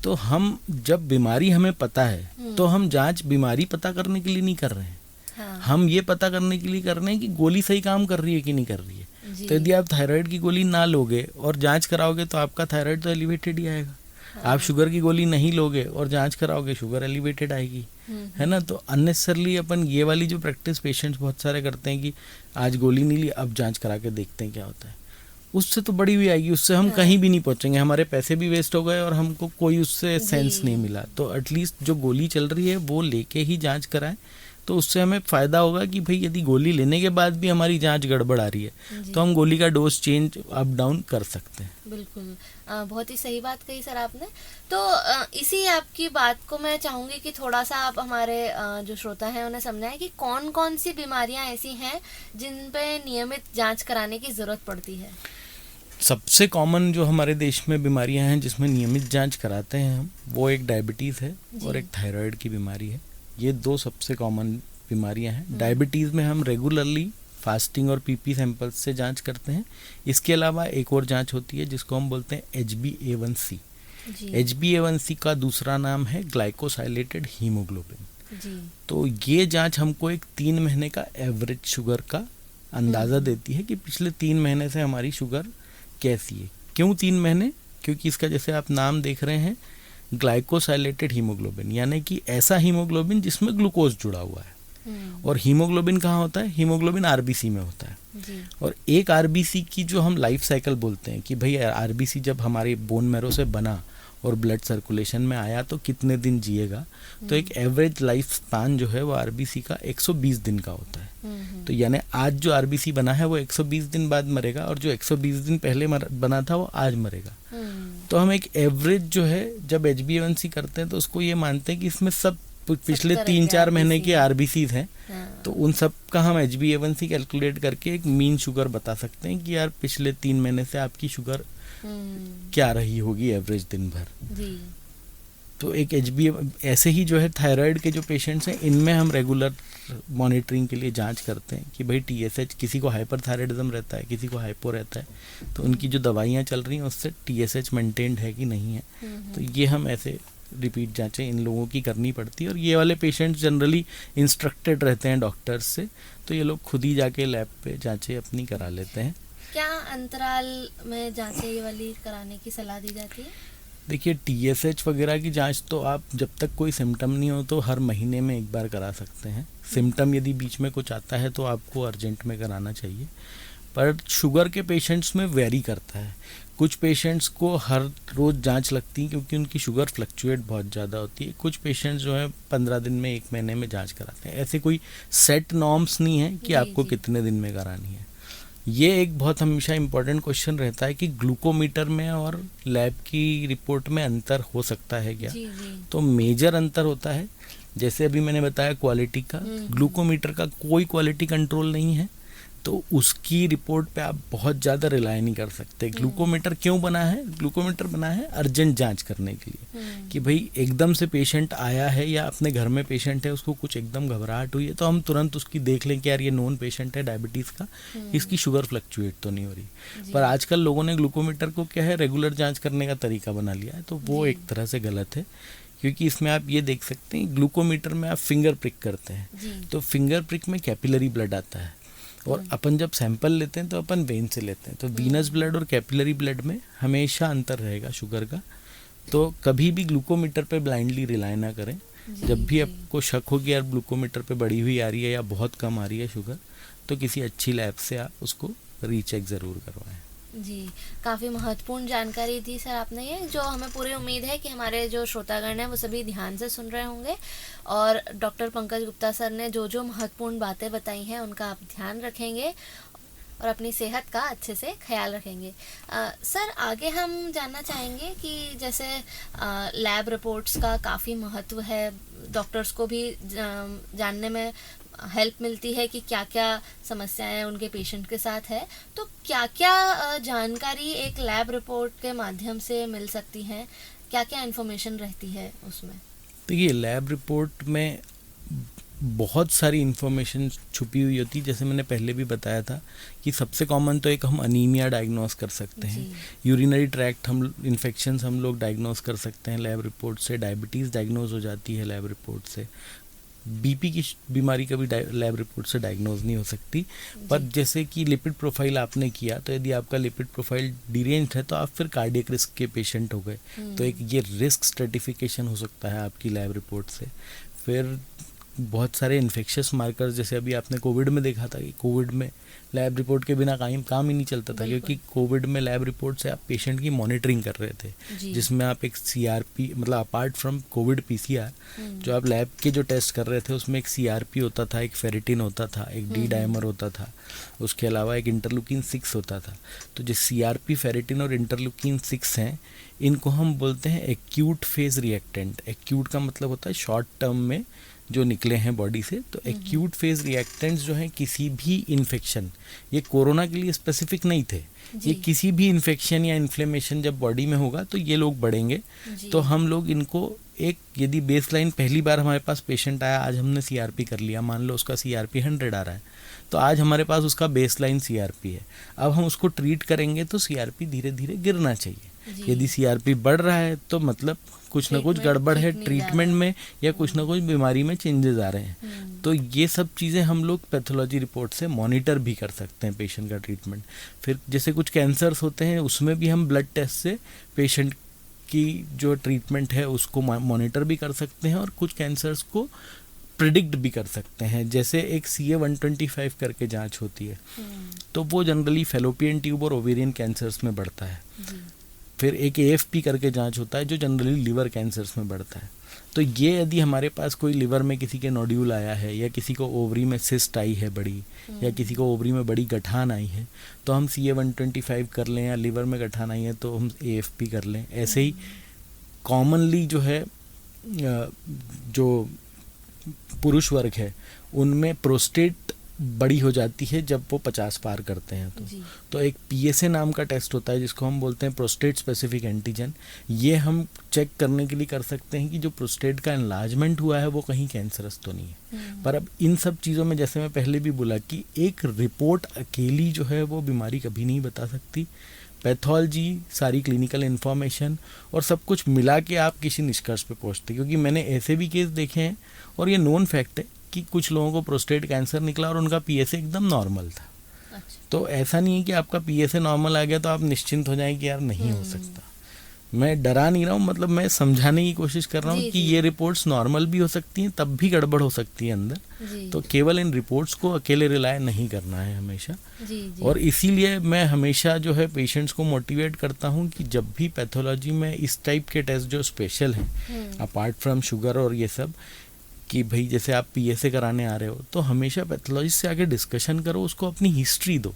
तो हम जब बीमारी हमें पता है तो हम जांच बीमारी पता करने के लिए नहीं कर रहे हैं। हाँ। हम ये पता करने के लिए कर रहे हैं कि गोली सही काम कर रही है कि नहीं कर रही है। तो यदि आप थायराइड की गोली ना लोगे और जांच कराओगे तो आपका थायराइड तो एलिवेटेड ही आएगा। हाँ। आप शुगर की गोली नहीं लोगे और जांच कराओगे, शुगर एलिवेटेड आएगी, है ना। तो अननेसेसरली अपन ये वाली जो प्रैक्टिस पेशेंट्स बहुत सारे करते हैं कि आज गोली नहीं ली, अब जांच करा के देखते हैं क्या होता है, उससे तो बड़ी हुई आएगी, उससे हम कहीं भी नहीं पहुंचेंगे, हमारे पैसे भी वेस्ट हो गए और हमको कोई उससे सेंस नहीं मिला। तो एटलीस्ट जो गोली चल रही है वो लेके ही जांच कराएं, तो उससे हमें फ़ायदा होगा कि भाई यदि गोली लेने के बाद भी हमारी जांच गड़बड़ आ रही है तो हम गोली का डोज चेंज अप डाउन कर सकते हैं। बिल्कुल, बहुत ही सही बात कही सर आपने। तो इसी आपकी बात को मैं चाहूँगी कि थोड़ा सा आप हमारे जो श्रोता हैं उन्हें समझाएं कि कौन कौन सी बीमारियाँ ऐसी हैं जिन पे नियमित जाँच कराने की ज़रूरत पड़ती है। सबसे कॉमन जो हमारे देश में बीमारियां हैं जिसमें नियमित जांच कराते हैं हम, वो एक डायबिटीज़ है और एक थायराइड की बीमारी है। ये दो सबसे कॉमन बीमारियां हैं। डायबिटीज़ में हम रेगुलरली फास्टिंग और पीपी सैंपल्स से जांच करते हैं। इसके अलावा एक और जांच होती है जिसको हम बोलते हैं HbA1c। HbA1c का दूसरा नाम है ग्लाइकोसाइलेटेड हीमोग्लोबिन। तो ये जांच हमको एक 3 महीने का एवरेज शुगर का अंदाज़ा देती है कि पिछले 3 महीने से हमारी शुगर कैसी है। क्यों 3 महीने? क्योंकि इसका जैसे आप नाम देख रहे हैं ग्लाइकोसाइलेटेड हीमोग्लोबिन, यानी कि ऐसा हीमोग्लोबिन जिसमें ग्लूकोज जुड़ा हुआ है। और हीमोग्लोबिन कहाँ होता है? हीमोग्लोबिन आरबीसी में होता है। और एक आरबीसी की जो हम लाइफ साइकिल बोलते हैं कि भाई आरबीसी जब हमारे बोन मैरो से बना और ब्लड सर्कुलेशन में आया तो कितने दिन जिएगा, तो एक एवरेज लाइफ स्पान जो है वो आरबीसी का 120 दिन का होता है। तो यानी आज जो आरबीसी बना है वो 120 दिन बाद मरेगा, और जो 120 दिन पहले बना था वो आज मरेगा। तो हम एक एवरेज जो है जब HbA1c करते हैं तो उसको ये मानते हैं कि इसमें सब पिछले 3-4 महीने के आरबीसीज हैं। तो उन सब का हम HbA1c कैलकुलेट करके एक मीन शुगर बता सकते हैं कि यार पिछले 3 महीने से आपकी शुगर क्या रही होगी एवरेज दिन भर। तो एक ऐसे ही जो है थायराइड के जो पेशेंट्स हैं इनमें हम रेगुलर मॉनिटरिंग के लिए जांच करते हैं कि भाई TSH, किसी को हाइपरथायराइडिज्म रहता है, किसी को हाइपो रहता है, तो उनकी जो दवाइयाँ चल रही हैं उससे TSH मेंटेन्ड है कि नहीं है। तो ये हम ऐसे रिपीट जांचें इन लोगों की करनी पड़ती है। और ये वाले पेशेंट्स जनरली इंस्ट्रक्टेड रहते हैं डॉक्टर्स से, तो ये लोग खुद ही जाके लैब पे जांचें अपनी करा लेते हैं। क्या अंतराल में जांचें ये वाली कराने की सलाह दी जाती है? देखिए TSH वगैरह की जांच तो आप जब तक कोई सिम्टम नहीं हो तो हर महीने में एक बार करा सकते हैं। सिम्टम यदि बीच में कुछ आता है तो आपको अर्जेंट में कराना चाहिए। पर शुगर के पेशेंट्स में वेरी करता है। कुछ पेशेंट्स को हर रोज़ जांच लगती है क्योंकि उनकी शुगर फ्लक्चुएट बहुत ज़्यादा होती है। कुछ पेशेंट्स जो है 15 दिन में, 1 महीने में जांच कराते हैं। ऐसे कोई सेट नॉर्म्स नहीं है कि आपको कितने दिन में करानी है। ये एक बहुत हमेशा इम्पोर्टेंट क्वेश्चन रहता है कि ग्लूकोमीटर में और लैब की रिपोर्ट में अंतर हो सकता है क्या? तो मेजर अंतर होता है। जैसे अभी मैंने बताया क्वालिटी का, ग्लूकोमीटर का कोई क्वालिटी कंट्रोल नहीं है। तो उसकी रिपोर्ट पे आप बहुत ज़्यादा रिलाय नहीं कर सकते। ग्लूकोमीटर क्यों बना है? ग्लूकोमीटर बना है अर्जेंट जांच करने के लिए, कि भाई एकदम से पेशेंट आया है या अपने घर में पेशेंट है, उसको कुछ एकदम घबराहट हुई है, तो हम तुरंत उसकी देख लें कि यार ये नोन पेशेंट है डायबिटीज़ का, इसकी शुगर फ्लक्चुएट तो नहीं हो रही। पर आजकल लोगों ने ग्लूकोमीटर को क्या है, रेगुलर जाँच करने का तरीका बना लिया है, तो वो एक तरह से गलत है। क्योंकि इसमें आप ये देख सकते हैं, ग्लूकोमीटर में आप फिंगर प्रिक करते हैं, तो फिंगर प्रिक में कैपिलरी ब्लड आता है, और अपन जब सैंपल लेते हैं तो अपन वेन से लेते हैं, तो वीनस ब्लड और कैपिलरी ब्लड में हमेशा अंतर रहेगा शुगर का। तो कभी भी ग्लूकोमीटर पे ब्लाइंडली रिलाय ना करें। जब भी आपको शक हो कि यार ग्लूकोमीटर पे बढ़ी हुई आ रही है या बहुत कम आ रही है शुगर, तो किसी अच्छी लैब से आप उसको रीचेक ज़रूर करवाएं। जी, काफ़ी महत्वपूर्ण जानकारी दी सर आपने, ये जो हमें पूरी उम्मीद है कि हमारे जो श्रोतागण हैं वो सभी ध्यान से सुन रहे होंगे, और डॉक्टर पंकज गुप्ता सर ने जो जो महत्वपूर्ण बातें बताई हैं उनका आप ध्यान रखेंगे और अपनी सेहत का अच्छे से ख्याल रखेंगे। सर, आगे हम जानना चाहेंगे कि जैसे लैब रिपोर्ट्स का काफ़ी महत्व है, डॉक्टर्स को भी जानने में हेल्प मिलती है कि क्या क्या समस्याएं उनके पेशेंट के साथ है, तो क्या क्या जानकारी एक लैब रिपोर्ट के माध्यम से मिल सकती है, क्या क्या इन्फॉर्मेशन रहती है उसमें? देखिए, लैब रिपोर्ट में बहुत सारी इन्फॉर्मेशन छुपी हुई होती है। जैसे मैंने पहले भी बताया था कि सबसे कॉमन तो एक हम अनीमिया डायग्नोस कर सकते हैं, यूरिनरी ट्रैक्ट हम इन्फेक्शंस हम लोग डायग्नोस कर सकते हैं लैब रिपोर्ट से, डायबिटीज़ डायग्नोस हो जाती है लैब रिपोर्ट से, बीपी की बीमारी कभी लैब रिपोर्ट से डायग्नोज नहीं हो सकती। पर जैसे कि लिपिड प्रोफाइल आपने किया, तो यदि आपका लिपिड प्रोफाइल डिरेंज है तो आप फिर कार्डियक रिस्क के पेशेंट हो गए, तो एक ये रिस्क स्ट्रेटिफिकेशन हो सकता है आपकी लैब रिपोर्ट से। फिर बहुत सारे इन्फेक्शियस मार्कर्स, जैसे अभी आपने कोविड में देखा था कि कोविड में लैब रिपोर्ट के बिना काम ही नहीं चलता था, क्योंकि कोविड में लैब रिपोर्ट से आप पेशेंट की मॉनिटरिंग कर रहे थे, जिसमें आप एक सीआरपी, मतलब अपार्ट फ्रॉम कोविड पीसीआर, जो आप लैब के जो टेस्ट कर रहे थे उसमें एक सीआरपी होता था, एक फेरिटिन होता था, एक डी डायमर होता था, उसके अलावा एक इंटरल्यूकिन 6 होता था। तो जो सीआरपी, फेरिटिन और इंटरल्यूकिन 6 हैं, इनको हम बोलते हैं एक्यूट फेज रिएक्टेंट। एक्यूट का मतलब होता है शॉर्ट टर्म में जो निकले हैं बॉडी से, तो एक्यूट फेज रिएक्टेंट्स जो हैं किसी भी इन्फेक्शन, ये कोरोना के लिए स्पेसिफिक नहीं थे, ये किसी भी इन्फेक्शन या इन्फ्लेमेशन जब बॉडी में होगा तो ये लोग बढ़ेंगे। तो हम लोग इनको एक, यदि बेसलाइन पहली बार हमारे पास पेशेंट आया, आज हमने सीआरपी कर लिया, मान लो उसका सीआरपी 100 आ रहा है, तो आज हमारे पास उसका बेसलाइन सीआरपी है, अब हम उसको ट्रीट करेंगे तो सीआरपी धीरे धीरे गिरना चाहिए। यदि सीआरपी बढ़ रहा है तो मतलब कुछ ना कुछ गड़बड़ है ट्रीटमेंट में, या कुछ ना कुछ बीमारी में चेंजेस आ रहे हैं। तो ये सब चीज़ें हम लोग पैथोलॉजी रिपोर्ट से मॉनिटर भी कर सकते हैं पेशेंट का ट्रीटमेंट। फिर जैसे कुछ कैंसर्स होते हैं, उसमें भी हम ब्लड टेस्ट से पेशेंट की जो ट्रीटमेंट है उसको मॉनिटर भी कर सकते हैं, और कुछ कैंसर्स को प्रिडिक्ट भी कर सकते हैं। जैसे एक CA-125 करके जांच होती है, तो वो जनरली फैलोपियन ट्यूब और ओवेरियन कैंसर्स में बढ़ता है। फिर एक AFP करके जांच होता है जो जनरली लिवर कैंसर्स में बढ़ता है। तो ये यदि हमारे पास कोई लिवर में किसी के नोड्यूल आया है, या किसी को ओवरी में सिस्ट आई है बड़ी, या किसी को ओवरी में बड़ी गठान आई है, तो हम CA-125 कर लें, या लिवर में गठान आई है तो हम AFP कर लें। ऐसे ही कॉमनली जो है, जो पुरुष वर्ग है उनमें प्रोस्टेट बड़ी हो जाती है जब वो 50 पार करते हैं, तो एक PSA नाम का टेस्ट होता है जिसको हम बोलते हैं प्रोस्टेट स्पेसिफिक एंटीजन। ये हम चेक करने के लिए कर सकते हैं कि जो प्रोस्टेट का एनलार्जमेंट हुआ है वो कहीं कैंसरस तो नहीं है। पर अब इन सब चीज़ों में, जैसे मैं पहले भी बोला कि एक रिपोर्ट अकेली जो है वो बीमारी कभी नहीं बता सकती। पैथोलॉजी, सारी क्लिनिकल इन्फॉर्मेशन और सब कुछ मिला के आप किसी निष्कर्ष पे पहुँचते, क्योंकि मैंने ऐसे भी केस देखे हैं और ये नोन फैक्ट है कि कुछ लोगों को प्रोस्टेट कैंसर निकला और उनका PSA एकदम नॉर्मल था। तो ऐसा नहीं है कि आपका PSA नॉर्मल आ गया तो आप निश्चिंत हो जाएं कि यार नहीं हो सकता। मैं डरा नहीं रहा हूँ, मतलब मैं समझाने की कोशिश कर रहा हूँ कि ये रिपोर्ट्स नॉर्मल भी हो सकती हैं, तब भी गड़बड़ हो सकती है अंदर। तो केवल इन रिपोर्ट्स को अकेले रिलाय नहीं करना है हमेशा। और इसीलिए मैं हमेशा जो है पेशेंट्स को मोटिवेट करता हूँ कि जब भी पैथोलॉजी में इस टाइप के टेस्ट जो स्पेशल हैं, अपार्ट फ्रॉम शुगर और ये सब, कि भाई जैसे आप PSA कराने आ रहे हो तो हमेशा पैथोलॉजिस्ट से आगे डिस्कशन करो, उसको अपनी हिस्ट्री दो,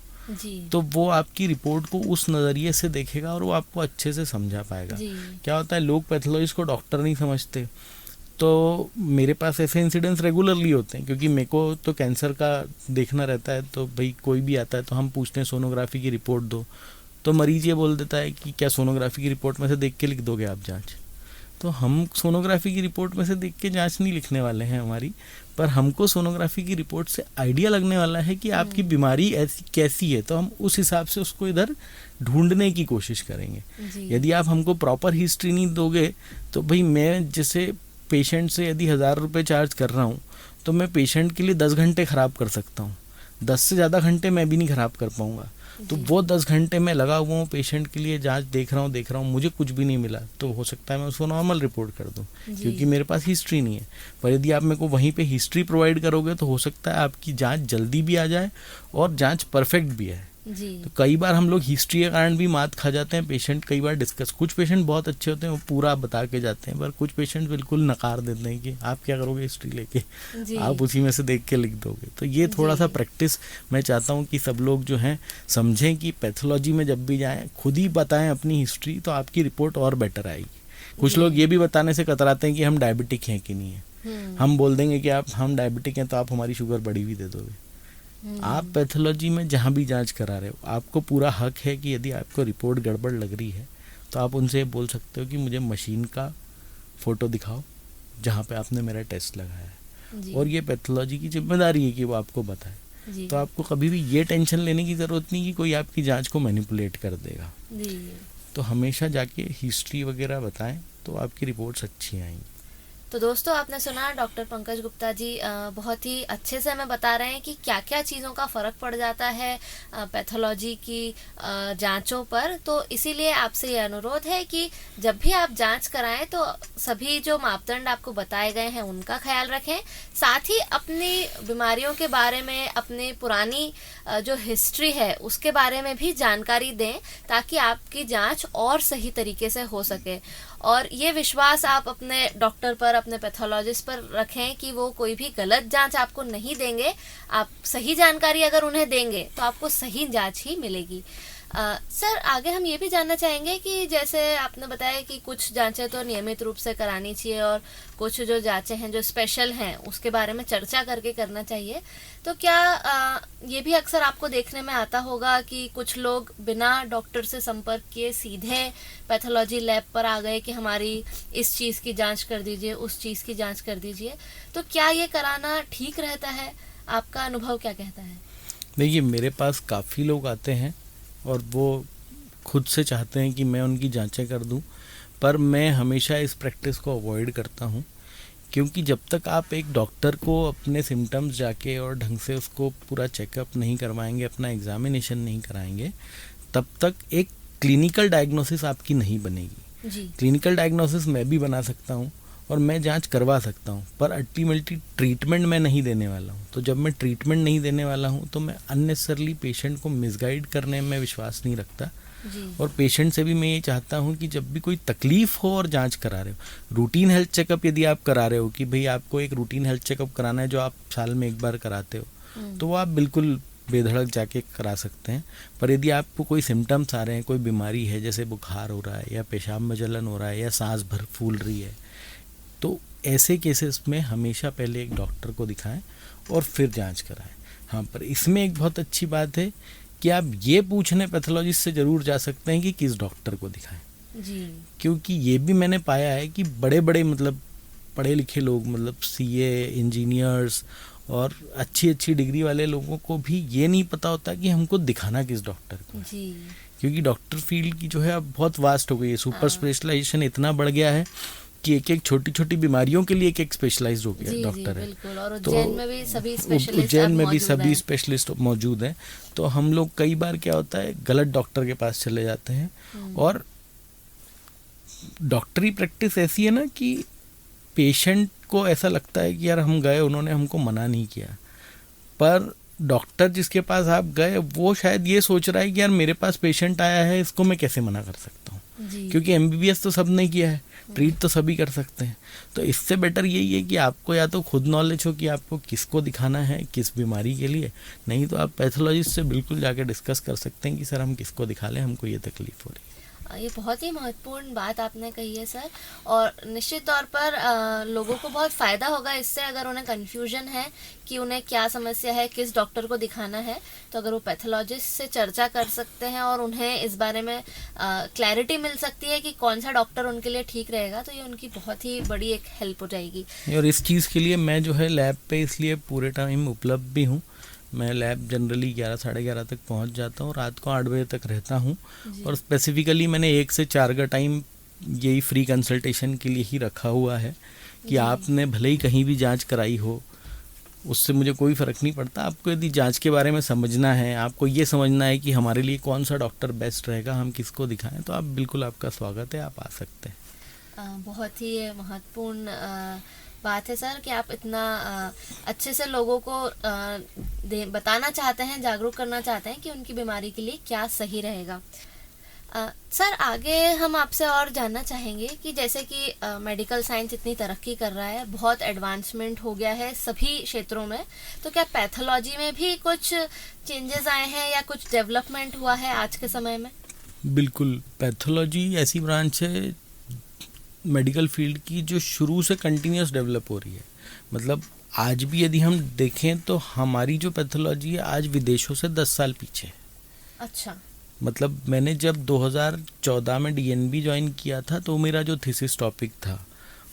तो वो आपकी रिपोर्ट को उस नज़रिए से देखेगा और वो आपको अच्छे से समझा पाएगा। क्या होता है, लोग पैथोलॉजिस्ट को डॉक्टर नहीं समझते, तो मेरे पास ऐसे इंसिडेंट्स रेगुलरली होते हैं, क्योंकि मेरे को तो कैंसर का देखना रहता है। तो भाई कोई भी आता है तो हम पूछते हैं सोनोग्राफी की रिपोर्ट दो, तो मरीज ये बोल देता है कि क्या सोनोग्राफी की रिपोर्ट में से देख के लिख दोगे आप जांच। तो हम सोनोग्राफी की रिपोर्ट में से देख के जांच नहीं लिखने वाले हैं हमारी, पर हमको सोनोग्राफी की रिपोर्ट से आइडिया लगने वाला है कि आपकी बीमारी ऐसी कैसी है, तो हम उस हिसाब से उसको इधर ढूंढने की कोशिश करेंगे। यदि आप हमको प्रॉपर हिस्ट्री नहीं दोगे तो भाई मैं जैसे पेशेंट से यदि 1000 रुपये चार्ज कर रहा हूँ तो मैं पेशेंट के लिए 10 घंटे ख़राब कर सकता हूँ, 10 से ज़्यादा घंटे मैं भी नहीं ख़राब कर पाऊँगा। तो वो 10 घंटे मैं लगा हुआ हूँ पेशेंट के लिए, जांच देख रहा हूँ, मुझे कुछ भी नहीं मिला, तो हो सकता है मैं उसको नॉर्मल रिपोर्ट कर दूँ, क्योंकि मेरे पास हिस्ट्री नहीं है। पर यदि आप मेरे को वहीं पे हिस्ट्री प्रोवाइड करोगे तो हो सकता है आपकी जांच जल्दी भी आ जाए और जांच परफेक्ट भी है। तो कई बार हम लोग हिस्ट्री के कारण भी मात खा जाते हैं। पेशेंट कई बार डिस्कस, कुछ पेशेंट बहुत अच्छे होते हैं, वो पूरा बता के जाते हैं, पर कुछ पेशेंट बिल्कुल नकार देते हैं कि आप क्या करोगे हिस्ट्री लेके, आप उसी में से देख के लिख दोगे। तो ये थोड़ा सा प्रैक्टिस मैं चाहता हूँ कि सब लोग जो हैं समझें कि पैथोलॉजी में जब भी जाएँ खुद ही बताएं अपनी हिस्ट्री, तो आपकी रिपोर्ट और बेटर आएगी। कुछ लोग ये भी बताने से कतराते हैं कि हम डायबिटिक हैं कि नहीं है। हम बोल देंगे कि हम डायबिटिक हैं तो आप हमारी शुगर बढ़ी हुई दे दोगे। आप पैथोलॉजी में जहाँ भी जांच करा रहे हो, आपको पूरा हक है कि यदि आपको रिपोर्ट गड़बड़ लग रही है तो आप उनसे बोल सकते हो कि मुझे मशीन का फ़ोटो दिखाओ जहाँ पे आपने मेरा टेस्ट लगाया है, और ये पैथोलॉजी की जिम्मेदारी है कि वो आपको बताए। तो आपको कभी भी ये टेंशन लेने की ज़रूरत नहीं कि कोई आपकी जांच को मैनिपुलेट कर देगा। तो हमेशा जाके हिस्ट्री वगैरह बताएं तो आपकी रिपोर्ट्स अच्छी आएंगी। तो दोस्तों आपने सुना डॉक्टर पंकज गुप्ता जी बहुत ही अच्छे से हमें बता रहे हैं कि क्या क्या चीज़ों का फ़र्क पड़ जाता है पैथोलॉजी की जांचों पर। तो इसीलिए आपसे ये अनुरोध है कि जब भी आप जांच कराएं तो सभी जो मापदंड आपको बताए गए हैं उनका ख्याल रखें, साथ ही अपनी बीमारियों के बारे में, अपनी पुरानी जो हिस्ट्री है उसके बारे में भी जानकारी दें, ताकि आपकी जांच और सही तरीके से हो सके। और ये विश्वास आप अपने डॉक्टर पर, अपने पैथोलॉजिस्ट पर रखें कि वो कोई भी गलत जांच आपको नहीं देंगे। आप सही जानकारी अगर उन्हें देंगे तो आपको सही जांच ही मिलेगी। सर आगे हम ये भी जानना चाहेंगे कि जैसे आपने बताया कि कुछ जांचें तो नियमित रूप से करानी चाहिए और कुछ जो जांचें हैं जो स्पेशल हैं उसके बारे में चर्चा करके करना चाहिए। तो क्या ये भी अक्सर आपको देखने में आता होगा कि कुछ लोग बिना डॉक्टर से संपर्क किए सीधे पैथोलॉजी लैब पर आ गए कि हमारी इस चीज़ की जांच कर दीजिए, उस चीज़ की जांच कर दीजिए, तो क्या ये कराना ठीक रहता है? आपका अनुभव क्या कहता है? देखिए, मेरे पास काफ़ी लोग आते हैं और वो खुद से चाहते हैं कि मैं उनकी जांचें कर दूं, पर मैं हमेशा इस प्रैक्टिस को अवॉइड करता हूं, क्योंकि जब तक आप एक डॉक्टर को अपने सिम्टम्स जाके और ढंग से उसको पूरा चेकअप नहीं करवाएंगे, अपना एग्जामिनेशन नहीं कराएंगे, तब तक एक क्लिनिकल डायग्नोसिस आपकी नहीं बनेगी। क्लिनिकल डायग्नोसिस मैं भी बना सकता हूँ और मैं जांच करवा सकता हूँ, पर अल्टीमेटली ट्रीटमेंट मैं नहीं देने वाला हूँ। तो जब मैं ट्रीटमेंट नहीं देने वाला हूँ तो मैं अननेसेसरली पेशेंट को मिसगाइड करने में विश्वास नहीं रखता। और पेशेंट से भी मैं ये चाहता हूँ कि जब भी कोई तकलीफ हो और जांच करा रहे हो, रूटीन हेल्थ चेकअप यदि आप करा रहे हो कि भाई आपको एक रूटीन हेल्थ चेकअप कराना है जो आप साल में एक बार कराते हो, तो वो आप बिल्कुल बेधड़क जाके करा सकते हैं। पर यदि आपको कोई सिम्टम्स आ रहे हैं, कोई बीमारी है, जैसे बुखार हो रहा है या पेशाब में जलन हो रहा है या सांस भर फूल रही है, तो ऐसे केसेस में हमेशा पहले एक डॉक्टर को दिखाएं और फिर जांच कराएं। हाँ, पर इसमें एक बहुत अच्छी बात है कि आप ये पूछने पैथोलॉजिस्ट से ज़रूर जा सकते हैं कि किस डॉक्टर को दिखाएं जी। क्योंकि ये भी मैंने पाया है कि बड़े बड़े मतलब पढ़े लिखे लोग, मतलब सीए, इंजीनियर्स और अच्छी अच्छी डिग्री वाले लोगों को भी ये नहीं पता होता कि हमको दिखाना किस डॉक्टर को जी। क्योंकि डॉक्टर फील्ड की जो है अब बहुत वास्ट हो गई है, सुपर स्पेशलाइजेशन इतना बढ़ गया है कि एक एक छोटी छोटी बीमारियों के लिए एक एक स्पेशलाइज्ड हो गया डॉक्टर है। और तो उज्जैन में भी सभी स्पेशलिस्ट उज्जैन में भी सभी स्पेशलिस्ट मौजूद हैं। तो हम लोग कई बार क्या होता है, गलत डॉक्टर के पास चले जाते हैं। और डॉक्टरी प्रैक्टिस ऐसी है ना कि पेशेंट को ऐसा लगता है कि यार हम गए, उन्होंने हमको मना नहीं किया, पर डॉक्टर जिसके पास आप गए वो शायद ये सोच रहा है कि यार मेरे पास पेशेंट आया है, इसको मैं कैसे मना कर सकता हूँ, क्योंकि एमबीबीएस तो सब ने किया है, ट्रीट तो सभी कर सकते हैं। तो इससे बेटर यही है कि आपको या तो खुद नॉलेज हो कि आपको किसको दिखाना है, किस बीमारी के लिए, नहीं तो आप पैथोलॉजिस्ट से बिल्कुल जाके डिस्कस कर सकते हैं कि सर हम किसको दिखा लें, हमको ये तकलीफ हो रही है। ये बहुत ही महत्वपूर्ण बात आपने कही है सर, और निश्चित तौर पर लोगों को बहुत फ़ायदा होगा इससे। अगर उन्हें कन्फ्यूजन है कि उन्हें क्या समस्या है, किस डॉक्टर को दिखाना है, तो अगर वो पैथोलॉजिस्ट से चर्चा कर सकते हैं और उन्हें इस बारे में क्लैरिटी मिल सकती है कि कौन सा डॉक्टर उनके लिए ठीक रहेगा, तो ये उनकी बहुत ही बड़ी एक हेल्प हो जाएगी। और इस चीज़ के लिए मैं जो है लैब पे इसलिए पूरे टाइम उपलब्ध भी हूँ। मैं लैब जनरली 11 साढ़े 11 तक पहुँच जाता हूँ, रात को 8 बजे तक रहता हूँ। और स्पेसिफिकली मैंने 1 से 4 का टाइम यही फ्री कंसल्टेशन के लिए ही रखा हुआ है कि आपने भले ही कहीं भी जांच कराई हो, उससे मुझे कोई फ़र्क नहीं पड़ता। आपको यदि जांच के बारे में समझना है, आपको ये समझना है कि हमारे लिए कौन सा डॉक्टर बेस्ट रहेगा, हम किसको दिखाएं, तो आप बिल्कुल, आपका स्वागत है, आप आ सकते हैं। बहुत ही महत्वपूर्ण बात है सर कि आप इतना अच्छे से लोगों को बताना चाहते हैं, जागरूक करना चाहते हैं कि उनकी बीमारी के लिए क्या सही रहेगा। सर, आगे हम आपसे और जानना चाहेंगे कि जैसे कि मेडिकल साइंस इतनी तरक्की कर रहा है, बहुत एडवांसमेंट हो गया है सभी क्षेत्रों में, तो क्या पैथोलॉजी में भी कुछ चेंजेस आए हैं या कुछ डेवलपमेंट हुआ है आज के समय में? बिल्कुल, पैथोलॉजी ऐसी ब्रांच है मेडिकल फील्ड की जो शुरू से कंटिन्यूस डेवलप हो रही है। मतलब आज भी यदि हम देखें तो हमारी जो पैथोलॉजी है आज विदेशों से 10 साल पीछे है। अच्छा। मतलब मैंने जब 2014 में डीएनबी ज्वाइन किया था तो मेरा जो थीसिस टॉपिक था,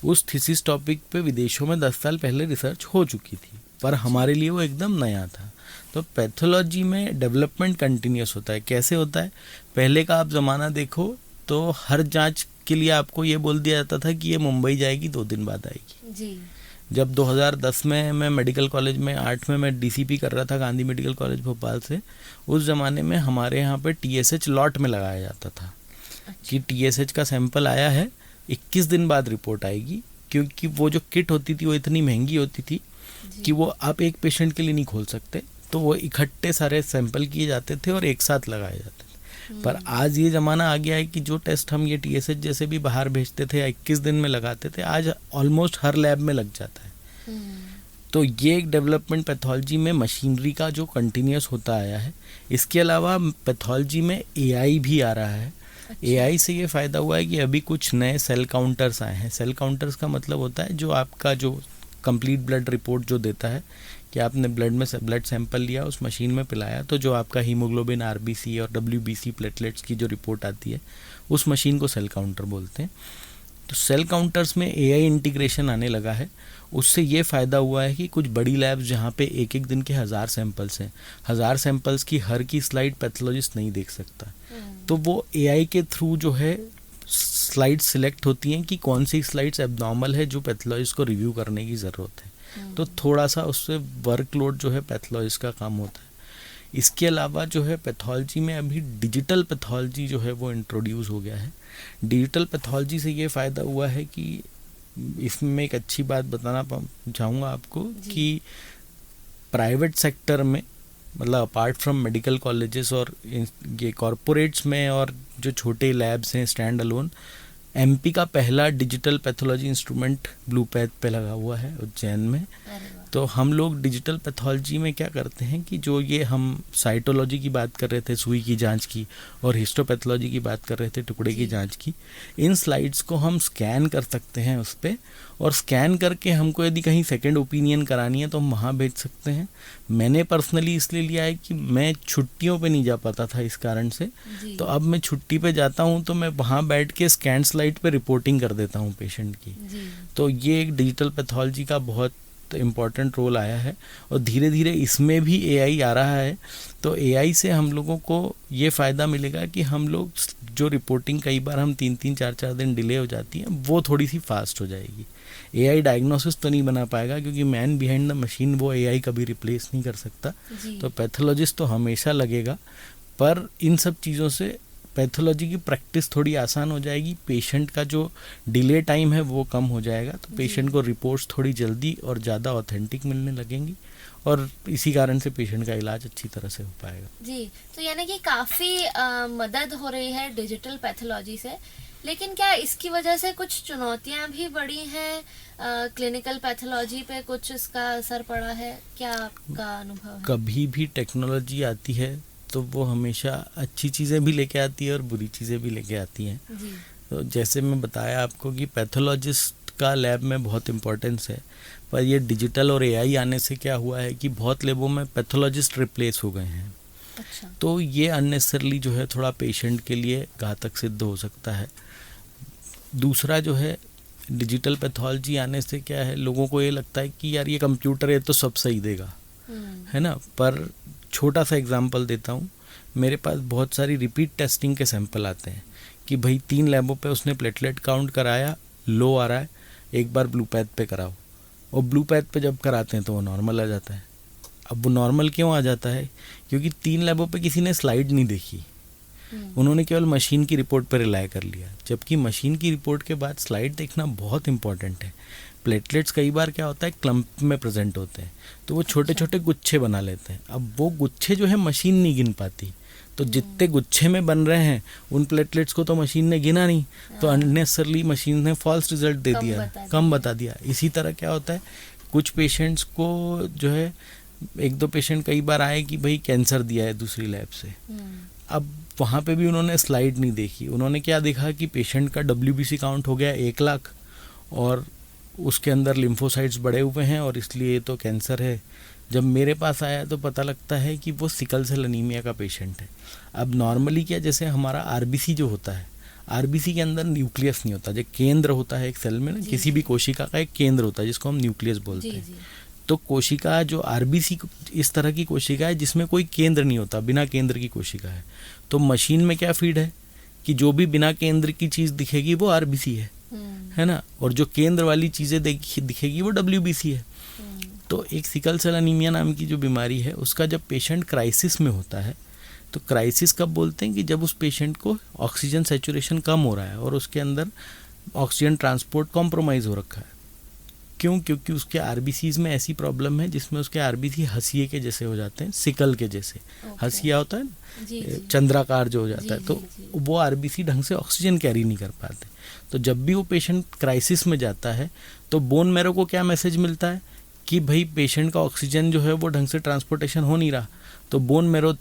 उस थीसिस टॉपिक पे विदेशों में 10 साल पहले रिसर्च हो चुकी थी, पर हमारे लिए वो एकदम नया था। तो पैथोलॉजी में डेवलपमेंट कंटिन्यूस होता है। कैसे होता है? पहले का आप ज़माना देखो तो हर जांच के लिए आपको ये बोल दिया जाता था कि ये मुंबई जाएगी, 2 दिन बाद आएगी। जी। जब 2010 में मैं मेडिकल कॉलेज में 8 में मैं डीसीपी कर रहा था गांधी मेडिकल कॉलेज भोपाल से, उस ज़माने में हमारे यहाँ पे टीएसएच लॉट में लगाया जाता था। अच्छा। कि टीएसएच का सैंपल आया है, 21 दिन बाद रिपोर्ट आएगी, क्योंकि वो जो किट होती थी वो इतनी महंगी होती थी कि वो आप एक पेशेंट के लिए नहीं खोल सकते, तो वो इकट्ठे सारे सैंपल किए जाते थे और एक साथ लगाए जाते थे। पर आज ये ज़माना आ गया है कि जो टेस्ट हम ये टीएसएच जैसे भी बाहर भेजते थे या 21 दिन में लगाते थे, आज ऑलमोस्ट हर लैब में लग जाता है। तो ये एक डेवलपमेंट पैथोलॉजी में मशीनरी का जो कंटिन्यूस होता आया है। इसके अलावा पैथोलॉजी में एआई भी आ रहा है। अच्छा। एआई से ये फ़ायदा हुआ है कि अभी कुछ नए सेल काउंटर्स आए हैं। सेल काउंटर्स का मतलब होता है जो आपका जो कंप्लीट ब्लड रिपोर्ट जो देता है कि आपने ब्लड में से ब्लड सैंपल लिया, उस मशीन में पिलाया, तो जो आपका हीमोग्लोबिन, आरबीसी और डब्ल्यूबीसी प्लेटलेट्स की जो रिपोर्ट आती है, उस मशीन को सेल काउंटर बोलते हैं। तो सेल काउंटर्स में एआई इंटीग्रेशन आने लगा है। उससे ये फ़ायदा हुआ है कि कुछ बड़ी लैब्स जहाँ पे एक एक दिन के 1000 सैंपल्स हैं, 1000 सैंपल्स की हर की स्लाइड पैथोलॉजिस्ट नहीं देख सकता, तो वो एआई के थ्रू जो है स्लाइड सिलेक्ट होती हैं कि कौन सी स्लाइड्स एबनॉर्मल है जो पैथोलॉजिस्ट को रिव्यू करने की ज़रूरत है। तो थोड़ा सा उससे वर्कलोड जो है पैथोलॉजिस्ट का कम होता है। इसके अलावा जो है पैथोलॉजी में अभी डिजिटल पैथोलॉजी जो है वो इंट्रोड्यूस हो गया है। डिजिटल पैथोलॉजी से ये फ़ायदा हुआ है कि इसमें एक अच्छी बात बताना चाहूँगा आपको कि प्राइवेट सेक्टर में, मतलब अपार्ट फ्रॉम मेडिकल कॉलेजेस और ये कॉरपोरेट्स में और जो छोटे लैब्स हैं स्टैंड अलोन, एमपी का पहला डिजिटल पैथोलॉजी इंस्ट्रूमेंट ब्लूपैथ पे लगा हुआ है उज्जैन में। तो हम लोग डिजिटल पैथोलॉजी में क्या करते हैं कि जो ये हम साइटोलॉजी की बात कर रहे थे, सुई की जांच की, और हिस्टोपैथोलॉजी की बात कर रहे थे, टुकड़े की जांच की, इन स्लाइड्स को हम स्कैन कर सकते हैं उस पर, और स्कैन करके हमको यदि कहीं सेकंड ओपिनियन करानी है तो हम वहाँ भेज सकते हैं। मैंने पर्सनली इसलिए लिया है कि मैं छुट्टियों पे नहीं जा पाता था इस कारण से, तो अब मैं छुट्टी पे जाता हूँ तो मैं वहाँ बैठ के स्कैन स्लाइड पे रिपोर्टिंग कर देता हूँ पेशेंट की। तो ये एक डिजिटल पैथोलॉजी का बहुत इम्पॉर्टेंट रोल आया है, और धीरे धीरे इसमें भी एआई आ रहा है। तो एआई से हम लोगों को ये फ़ायदा मिलेगा कि हम लोग जो रिपोर्टिंग कई बार हम 3-3, 4-4 दिन डिले हो जाती है, वो थोड़ी सी फास्ट हो जाएगी। एआई डायग्नोसिस तो नहीं बना पाएगा क्योंकि मैन बिहाइंड द मशीन वो एआई कभी रिप्लेस नहीं कर सकता। तो पैथोलॉजिस्ट तो हमेशा लगेगा, पर इन सब चीज़ों से पैथोलॉजी की प्रैक्टिस थोड़ी आसान हो जाएगी, पेशेंट का जो डिले टाइम है वो कम हो जाएगा, तो पेशेंट को रिपोर्ट्स थोड़ी जल्दी और ज़्यादा ऑथेंटिक मिलने लगेंगी, और इसी कारण से पेशेंट का इलाज अच्छी तरह से हो पाएगा। जी, तो यानी कि काफ़ी मदद हो रही है डिजिटल पैथोलॉजी से, लेकिन क्या इसकी वजह से कुछ चुनौतियां भी बढ़ी हैं? क्लिनिकल पैथोलॉजी पे कुछ इसका असर पड़ा है? क्या आपका अनुभव है? कभी भी टेक्नोलॉजी आती है तो वो हमेशा अच्छी चीज़ें भी लेके आती है और बुरी चीज़ें भी लेके आती हैं। जी। तो जैसे मैं बताया आपको कि पैथोलॉजिस्ट का लैब में बहुत इम्पोर्टेंस है, पर ये डिजिटल और एआई आने से क्या हुआ है कि बहुत लैबों में पैथोलॉजिस्ट रिप्लेस हो गए हैं। अच्छा। तो ये अननेसेसरली जो है थोड़ा पेशेंट के लिए घातक सिद्ध हो सकता है। दूसरा जो है, डिजिटल पैथोलॉजी आने से क्या है, लोगों को ये लगता है कि यार ये कंप्यूटर है तो सब सही देगा, है ना। पर छोटा सा एग्जांपल देता हूँ, मेरे पास बहुत सारी रिपीट टेस्टिंग के सैंपल आते हैं कि भाई 3 लैबों पे उसने प्लेटलेट काउंट कराया, लो आ रहा है, एक बार ब्लू पैथ पे कराओ, और ब्लू पैथ पे जब कराते हैं तो वो नॉर्मल आ जाता है। अब वो नॉर्मल क्यों आ जाता है? क्योंकि 3 लैबों पे किसी ने स्लाइड नहीं देखी, उन्होंने केवल मशीन की रिपोर्ट पर रिलाय कर लिया, जबकि मशीन की रिपोर्ट के बाद स्लाइड देखना बहुत इंपॉर्टेंट है। प्लेटलेट्स कई बार क्या होता है क्लम्प में प्रेजेंट होते हैं, तो वो छोटे छोटे गुच्छे बना लेते हैं। अब वो गुच्छे जो है मशीन नहीं गिन पाती, तो जितने गुच्छे में बन रहे हैं उन प्लेटलेट्स को तो मशीन ने गिना नहीं, तो अननेसेसरली मशीन ने फॉल्स रिजल्ट दे दिया, कम बता दिया। इसी तरह क्या होता है, कुछ पेशेंट्स को जो है, 1-2 पेशेंट कई बार आए कि भाई कैंसर दिया है दूसरी लैब से, अब वहाँ पे भी उन्होंने स्लाइड नहीं देखी, उन्होंने क्या देखा कि पेशेंट का WBC काउंट हो गया 1 लाख और उसके अंदर लिम्फोसाइट्स बढ़े हुए हैं और इसलिए तो कैंसर है। जब मेरे पास आया तो पता लगता है कि वो सिकल सेल अनीमिया का पेशेंट है। अब नॉर्मली क्या, जैसे हमारा RBC जो होता है, RBC के अंदर न्यूक्लियस नहीं होता, जो केंद्र होता है एक सेल में ना, किसी भी कोशिका का एक केंद्र होता है जिसको हम न्यूक्लियस बोलते हैं। तो कोशिका जो RBC इस तरह की कोशिका है जिसमें कोई केंद्र नहीं होता, बिना केंद्र की कोशिका है। तो मशीन में क्या फीड है कि जो भी बिना केंद्र की चीज़ दिखेगी वो RBC है ना, और जो केंद्र वाली चीज़ें दिखेगी वो WBC है। तो एक सिकल सेल अनीमिया नाम की जो बीमारी है, उसका जब पेशेंट क्राइसिस में होता है, तो क्राइसिस कब बोलते हैं कि जब उस पेशेंट को ऑक्सीजन सैचुरेशन कम हो रहा है और उसके अंदर ऑक्सीजन ट्रांसपोर्ट कॉम्प्रोमाइज़ हो रखा है। क्यों? क्योंकि उसके RBCs में ऐसी प्रॉब्लम है जिसमें उसके RBC हंसिए के जैसे हो जाते हैं, सिकल के जैसे। हंसिया होता है ना, चंद्राकार जो हो जाता है, तो वो RBC ढंग से ऑक्सीजन कैरी नहीं कर पाते। तो जब भी वो पेशेंट क्राइसिस में जाता है तो बोन मैरो को क्या मैसेज मिलता है कि भाई पेशेंट का ऑक्सीजन जो है वो ढंग से ट्रांसपोर्टेशन हो नहीं रहा, तो बोन मैरो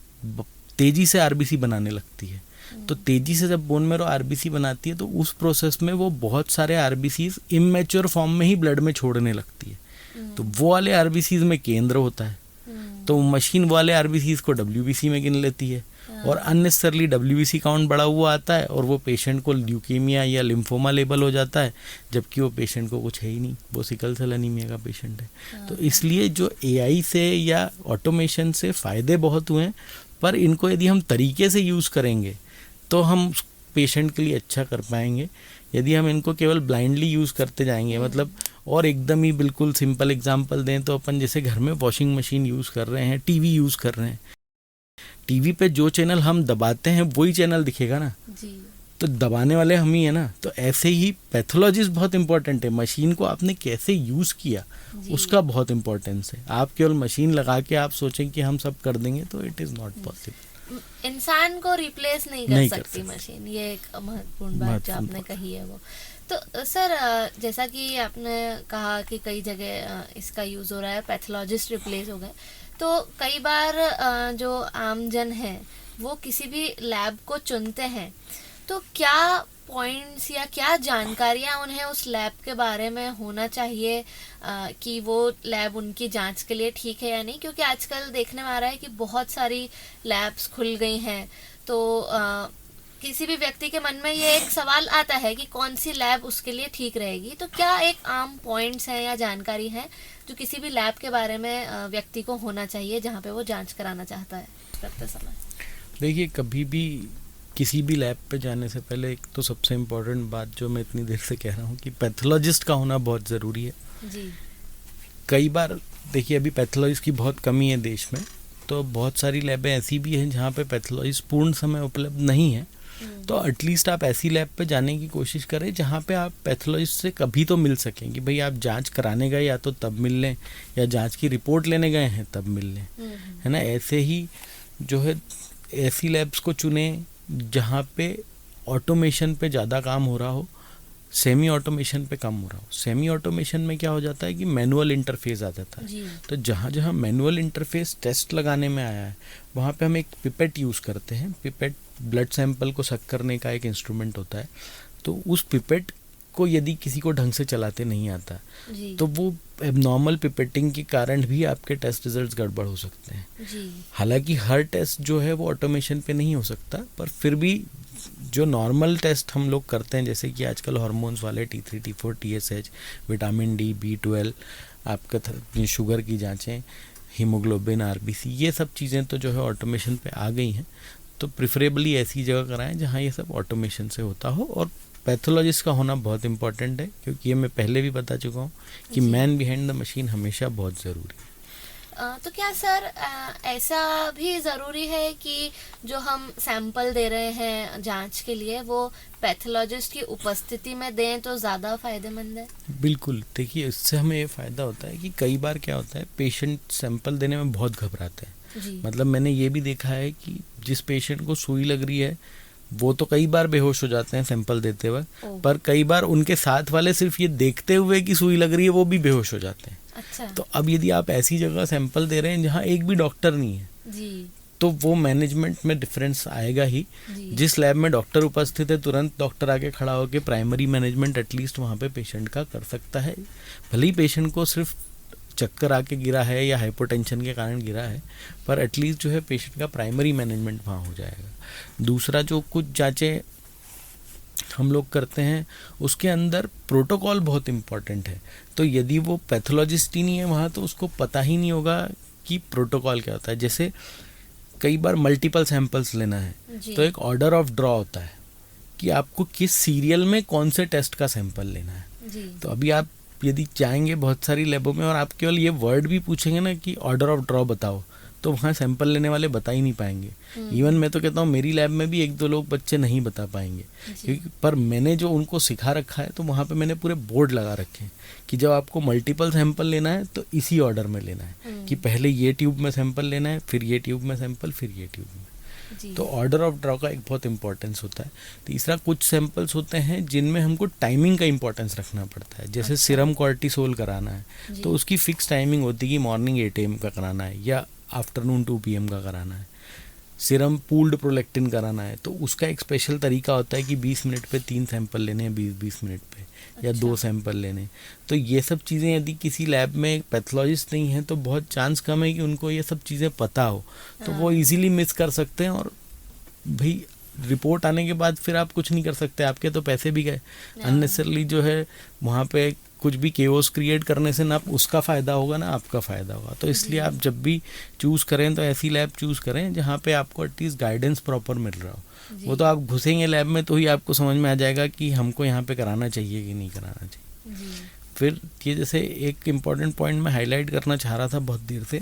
तेज़ी से RBC बनाने लगती है। तो तेज़ी से जब बोन मैरो RBC बनाती है तो उस प्रोसेस में वो बहुत सारे RBCs इमेच्योर फॉर्म में ही ब्लड में छोड़ने लगती है। तो वो वाले RBCs में केंद्र होता है, तो मशीन वाले RBCs को WBC में गिन लेती है और अननेसेसरली WBC काउंट बढ़ा हुआ आता है और वो पेशेंट को ल्यूकीमिया या लिम्फोमा लेबल हो जाता है, जबकि वो पेशेंट को कुछ है ही नहीं, वो सिकल सेल अनीमिया का पेशेंट है। तो इसलिए जो AI से या ऑटोमेशन से फ़ायदे बहुत हुए हैं, पर इनको यदि हम तरीके से यूज़ करेंगे तो हम पेशेंट के लिए अच्छा कर पाएंगे। यदि हम इनको केवल ब्लाइंडली यूज़ करते जाएंगे, मतलब, और एकदम ही बिल्कुल सिंपल एग्जांपल दें तो अपन जैसे घर में वॉशिंग मशीन यूज़ कर रहे हैं, टीवी यूज़ कर रहे हैं, टीवी पे जो चैनल हम दबाते हैं वही चैनल दिखेगा ना जी। तो दबाने वाले हम ही है ना। तो ऐसे ही पैथोलॉजिस्ट बहुत इंपॉर्टेंट है, मशीन को आपने कैसे यूज़ किया उसका बहुत इंपॉर्टेंस है। आप केवल मशीन लगा के आप सोचें कि हम सब कर देंगे तो इट इज़ नॉट पॉसिबल। इंसान को रिप्लेस नहीं कर सकती मशीन, ये एक महत्वपूर्ण बात जो आपने कही है वो। तो सर, जैसा कि आपने कहा कि कई जगह इसका यूज़ हो रहा है, पैथोलॉजिस्ट रिप्लेस हो गए, तो कई बार जो आमजन है वो किसी भी लैब को चुनते हैं, तो क्या पॉइंट्स या क्या जानकारियां उन्हें उस लैब के बारे में होना चाहिए कि वो लैब उनकी जांच के लिए ठीक है या नहीं? क्योंकि आजकल देखने में आ रहा है कि बहुत सारी लैब्स खुल गई हैं, तो किसी भी व्यक्ति के मन में ये एक सवाल आता है कि कौन सी लैब उसके लिए ठीक रहेगी। तो क्या एक आम पॉइंट्स हैं या जानकारी है जो किसी भी लैब के बारे में व्यक्ति को होना चाहिए जहाँ पे वो जांच कराना चाहता है करते समय? देखिए, कभी भी किसी भी लैब पे जाने से पहले एक तो सबसे इम्पोर्टेंट बात जो मैं इतनी देर से कह रहा हूँ कि पैथोलॉजिस्ट का होना बहुत ज़रूरी है जी। कई बार देखिए, अभी पैथोलॉजिस्ट की बहुत कमी है देश में, तो बहुत सारी लैबें ऐसी भी हैं जहाँ पे पैथोलॉजिस्ट पूर्ण समय उपलब्ध नहीं है। तो एटलीस्ट आप ऐसी लैब पे जाने की कोशिश करें जहाँ पे आप पैथोलॉजिस्ट से कभी तो मिल सकें कि भाई आप जांच कराने गए या तो तब मिल लें, या जांच की रिपोर्ट लेने गए हैं तब मिल लें, है ना। ऐसे ही जो है ऐसी लैब्स को चुनें जहाँ पे ऑटोमेशन पे ज़्यादा काम हो रहा हो, सेमी ऑटोमेशन पे कम हो रहा हो। सेमी ऑटोमेशन में क्या हो जाता है कि मैनुअल इंटरफेस आ जाता है। जी। तो जहाँ जहाँ मैनुअल इंटरफेस टेस्ट लगाने में आया है वहाँ पे हम एक पिपेट यूज़ करते हैं। पिपेट ब्लड सैंपल को सक करने का एक इंस्ट्रूमेंट होता है। तो उस पिपेट को यदि किसी को ढंग से चलाते नहीं आता जी। तो वो एबनॉर्मल पिपेटिंग के कारण भी आपके टेस्ट रिजल्ट्स गड़बड़ हो सकते हैं। जी। हालांकि हर टेस्ट जो है वो ऑटोमेशन पे नहीं हो सकता, पर फिर भी जो नॉर्मल टेस्ट हम लोग करते हैं, जैसे कि आजकल हार्मोन्स वाले T3, T4, TSH, vitamin D, B12, आपका शुगर की जांचें, हीमोग्लोबिन, RBC, ये सब चीज़ें तो जो है ऑटोमेशन पे आ गई हैं। तो प्रिफरेबली ऐसी जगह कराएं जहाँ ये सब ऑटोमेशन से होता हो। और पैथोलॉजिस्ट का होना बहुत इंपॉर्टेंट है, क्योंकि ये मैं पहले भी बता चुका हूँ कि मैन बिहाइंड द मशीन हमेशा बहुत ज़रूरी है। तो क्या सर ऐसा भी ज़रूरी है कि जो हम सैंपल दे रहे हैं जांच के लिए वो पैथोलॉजिस्ट की उपस्थिति में दें तो ज़्यादा फायदेमंद है? बिल्कुल, देखिए इससे हमें ये फ़ायदा होता है कि कई बार क्या होता है, पेशेंट सैंपल देने में बहुत घबराते हैं। जी। मतलब मैंने ये भी देखा है कि जिस पेशेंट को सुई लग रही है वो तो कई बार बेहोश हो जाते हैं सैंपल देते हुए, पर कई बार उनके साथ वाले सिर्फ ये देखते हुए कि सुई लग रही है वो भी बेहोश हो जाते हैं। अच्छा। तो अब यदि आप ऐसी जगह सैंपल दे रहे हैं जहाँ एक भी डॉक्टर नहीं है जी। तो वो मैनेजमेंट में डिफरेंस आएगा ही। जी। जिस लैब में डॉक्टर उपस्थित है तुरंत डॉक्टर आके खड़ा होकर प्राइमरी मैनेजमेंट एटलीस्ट वहाँ पे पेशेंट का कर सकता है। भले ही पेशेंट को सिर्फ चक्कर आके गिरा है या हाइपोटेंशन के कारण गिरा है, पर एटलीस्ट जो है पेशेंट का प्राइमरी मैनेजमेंट वहाँ हो जाएगा। दूसरा, जो कुछ जांचें हम लोग करते हैं उसके अंदर प्रोटोकॉल बहुत इम्पॉर्टेंट है। तो यदि वो पैथोलॉजिस्ट ही नहीं है वहाँ तो उसको पता ही नहीं होगा कि प्रोटोकॉल क्या होता है। जैसे कई बार मल्टीपल सैंपल्स लेना है तो एक ऑर्डर ऑफ ड्रॉ होता है कि आपको किस सीरियल में कौन से टेस्ट का सैंपल लेना है। जी। तो अभी आप यदि जाएंगे बहुत सारी लैबों में और आप केवल ये वर्ड भी पूछेंगे ना कि ऑर्डर ऑफ ड्रॉ बताओ, तो वहाँ सैंपल लेने वाले बता ही नहीं पाएंगे। इवन मैं तो कहता हूँ मेरी लैब में भी एक दो लोग बच्चे नहीं बता पाएंगे, क्योंकि पर मैंने जो उनको सिखा रखा है तो वहाँ पे मैंने पूरे बोर्ड लगा रखे हैं कि जब आपको मल्टीपल सैंपल लेना है तो इसी ऑर्डर में लेना है कि पहले ये ट्यूब में सैंपल लेना है, फिर ये ट्यूब में सैंपल, फिर ये ट्यूब में। तो ऑर्डर ऑफ ड्रॉ का एक बहुत इंपॉर्टेंस होता है। तीसरा, कुछ सैंपल्स होते हैं जिनमें हमको टाइमिंग का इंपॉर्टेंस रखना पड़ता है। जैसे सीरम कॉर्टिसोल कराना है तो उसकी फिक्स टाइमिंग होती है कि मॉर्निंग 8 AM का कराना है या आफ्टरनून 2 PM का कराना है। सीरम पूल्ड प्रोलेक्टिन कराना है तो उसका एक स्पेशल तरीका होता है कि 20 मिनट पे 3 सैंपल लेने हैं, 20-20 मिनट पे या 2 सैंपल लेने। तो ये सब चीज़ें यदि किसी लैब में पैथोलॉजिस्ट नहीं है तो बहुत चांस कम है कि उनको ये सब चीज़ें पता हो, तो वो इजीली मिस कर सकते हैं। और भाई रिपोर्ट आने के बाद फिर आप कुछ नहीं कर सकते, आपके तो पैसे भी गए अननेसेसरली। जो है वहाँ पे कुछ भी केओस क्रिएट करने से ना उसका फ़ायदा होगा ना आपका फ़ायदा होगा। तो इसलिए आप जब भी चूज़ करें तो ऐसी लैब चूज़ करें जहाँ पे आपको एटलीस्ट गाइडेंस प्रॉपर मिल रहा हो। वो तो आप घुसेंगे लैब में तो ही आपको समझ में आ जाएगा कि हमको यहाँ पे कराना चाहिए कि नहीं कराना चाहिए। फिर ये जैसे एक इम्पॉर्टेंट पॉइंट मैं हाईलाइट करना चाह रहा था बहुत देर से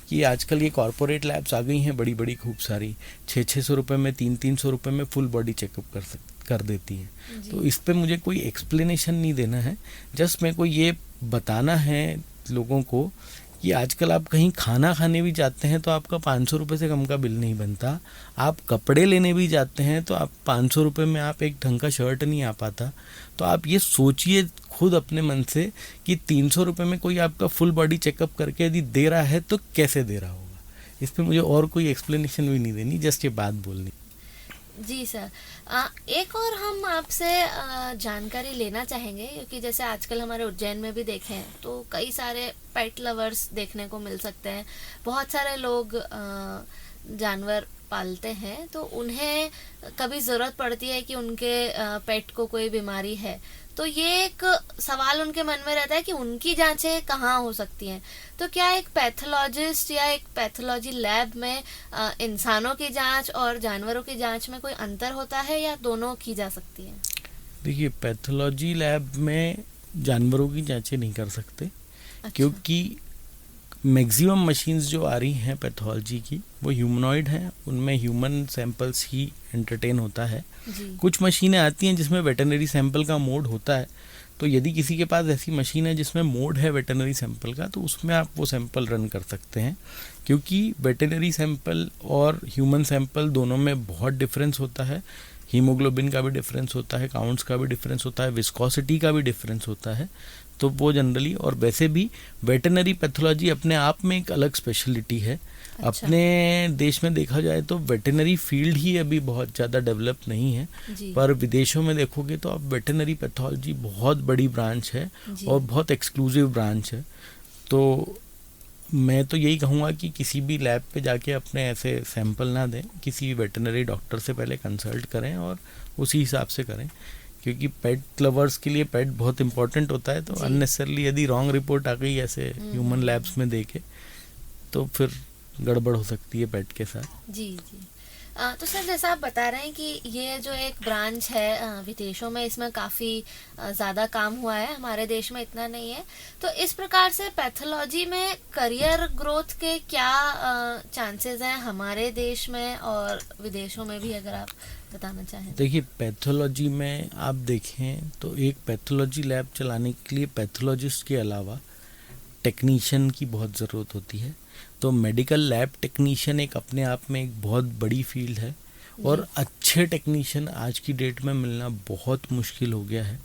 कि आजकल ये कॉरपोरेट लैब्स आ गई हैं बड़ी बड़ी खूब सारी, 600-600 रुपये में 300-300 रुपये में फुल बॉडी चेकअप कर देती हैं। तो इस पे मुझे कोई एक्सप्लेनेशन नहीं देना है, जस्ट मेरे को ये बताना है लोगों को कि आजकल आप कहीं खाना खाने भी जाते हैं तो आपका 500 रुपये से कम का बिल नहीं बनता। आप कपड़े लेने भी जाते हैं तो आप 500 रुपये में आप एक ढंग का शर्ट नहीं आ पाता। तो आप ये सोचिए खुद अपने मन से कि 300 रुपये में कोई आपका फुल बॉडी चेकअप करके यदि दे रहा है तो कैसे दे रहा होगा। इस पर मुझे और कोई एक्सप्लेनेशन भी नहीं देनी, जस्ट ये बात बोलनी। जी सर, एक और हम आपसे जानकारी लेना चाहेंगे क्योंकि जैसे आजकल हमारे उज्जैन में भी देखें तो कई सारे पेट लवर्स देखने को मिल सकते हैं। बहुत सारे लोग जानवर पालते हैं तो उन्हें कभी ज़रूरत पड़ती है कि उनके पेट को कोई बीमारी है, तो ये एक सवाल उनके मन में रहता है कि उनकी जांचें कहाँ हो सकती हैं। तो क्या एक पैथोलॉजिस्ट या एक पैथोलॉजी लैब में इंसानों की जांच और जानवरों की जांच में कोई अंतर होता है या दोनों की जा सकती है? देखिए, पैथोलॉजी लैब में जानवरों की जांचें नहीं कर सकते। अच्छा। क्योंकि मैक्सिमम मशीन्स जो आ रही हैं पैथोलॉजी की वो ह्यूमनॉइड हैं, उनमें ह्यूमन सैंपल्स ही एंटरटेन होता है। कुछ मशीनें आती हैं जिसमें वेटरनरी सैंपल का मोड होता है, तो यदि किसी के पास ऐसी मशीन है जिसमें मोड है वेटरनरी सैंपल का तो उसमें आप वो सैंपल रन कर सकते हैं। क्योंकि वेटरनरी सैंपल और ह्यूमन सैंपल दोनों में बहुत डिफरेंस होता है। हीमोग्लोबिन का भी डिफरेंस होता है, काउंट्स का भी डिफरेंस होता है, विस्कोसिटी का भी डिफरेंस होता है। तो वो जनरली, और वैसे भी वेटरनरी पैथोलॉजी अपने आप में एक अलग स्पेशलिटी है। अच्छा। अपने देश में देखा जाए तो वेटरनरी फील्ड ही अभी बहुत ज़्यादा डेवलप नहीं है, जी पर विदेशों में देखोगे तो अब वेटरनरी पैथोलॉजी बहुत बड़ी ब्रांच है जी। और बहुत एक्सक्लूसिव ब्रांच है। तो मैं तो यही कहूँगा कि किसी भी लैब पे जाके अपने ऐसे सैंपल ना दें, किसी वेटरनरी डॉक्टर से पहले कंसल्ट करें और उसी हिसाब से करें, क्योंकि पेट लवर्स के लिए पेट बहुत इंपॉर्टेंट होता है। तो जी। अननेसेसरली यदि रॉन्ग रिपोर्ट आ गई ऐसे ह्यूमन लैब्स में देके, तो फिर गड़बड़ हो सकती है पेट के साथ। जी जी। तो सर, जैसा आप बता रहे हैं कि ये जो एक ब्रांच है विदेशों में, इसमें काफ़ी ज़्यादा काम हुआ है, हमारे देश में इतना नहीं है। तो इस प्रकार से पैथोलॉजी में करियर ग्रोथ के क्या चांसेस हैं हमारे देश में और विदेशों में भी, अगर आप बताना चाहें? देखिए, पैथोलॉजी में आप देखें तो एक पैथोलॉजी लैब चलाने के लिए पैथोलॉजिस्ट के अलावा टेक्नीशियन की बहुत ज़रूरत होती है। तो मेडिकल लैब टेक्नीशियन एक अपने आप में एक बहुत बड़ी फील्ड है, और अच्छे टेक्नीशियन आज की डेट में मिलना बहुत मुश्किल हो गया है।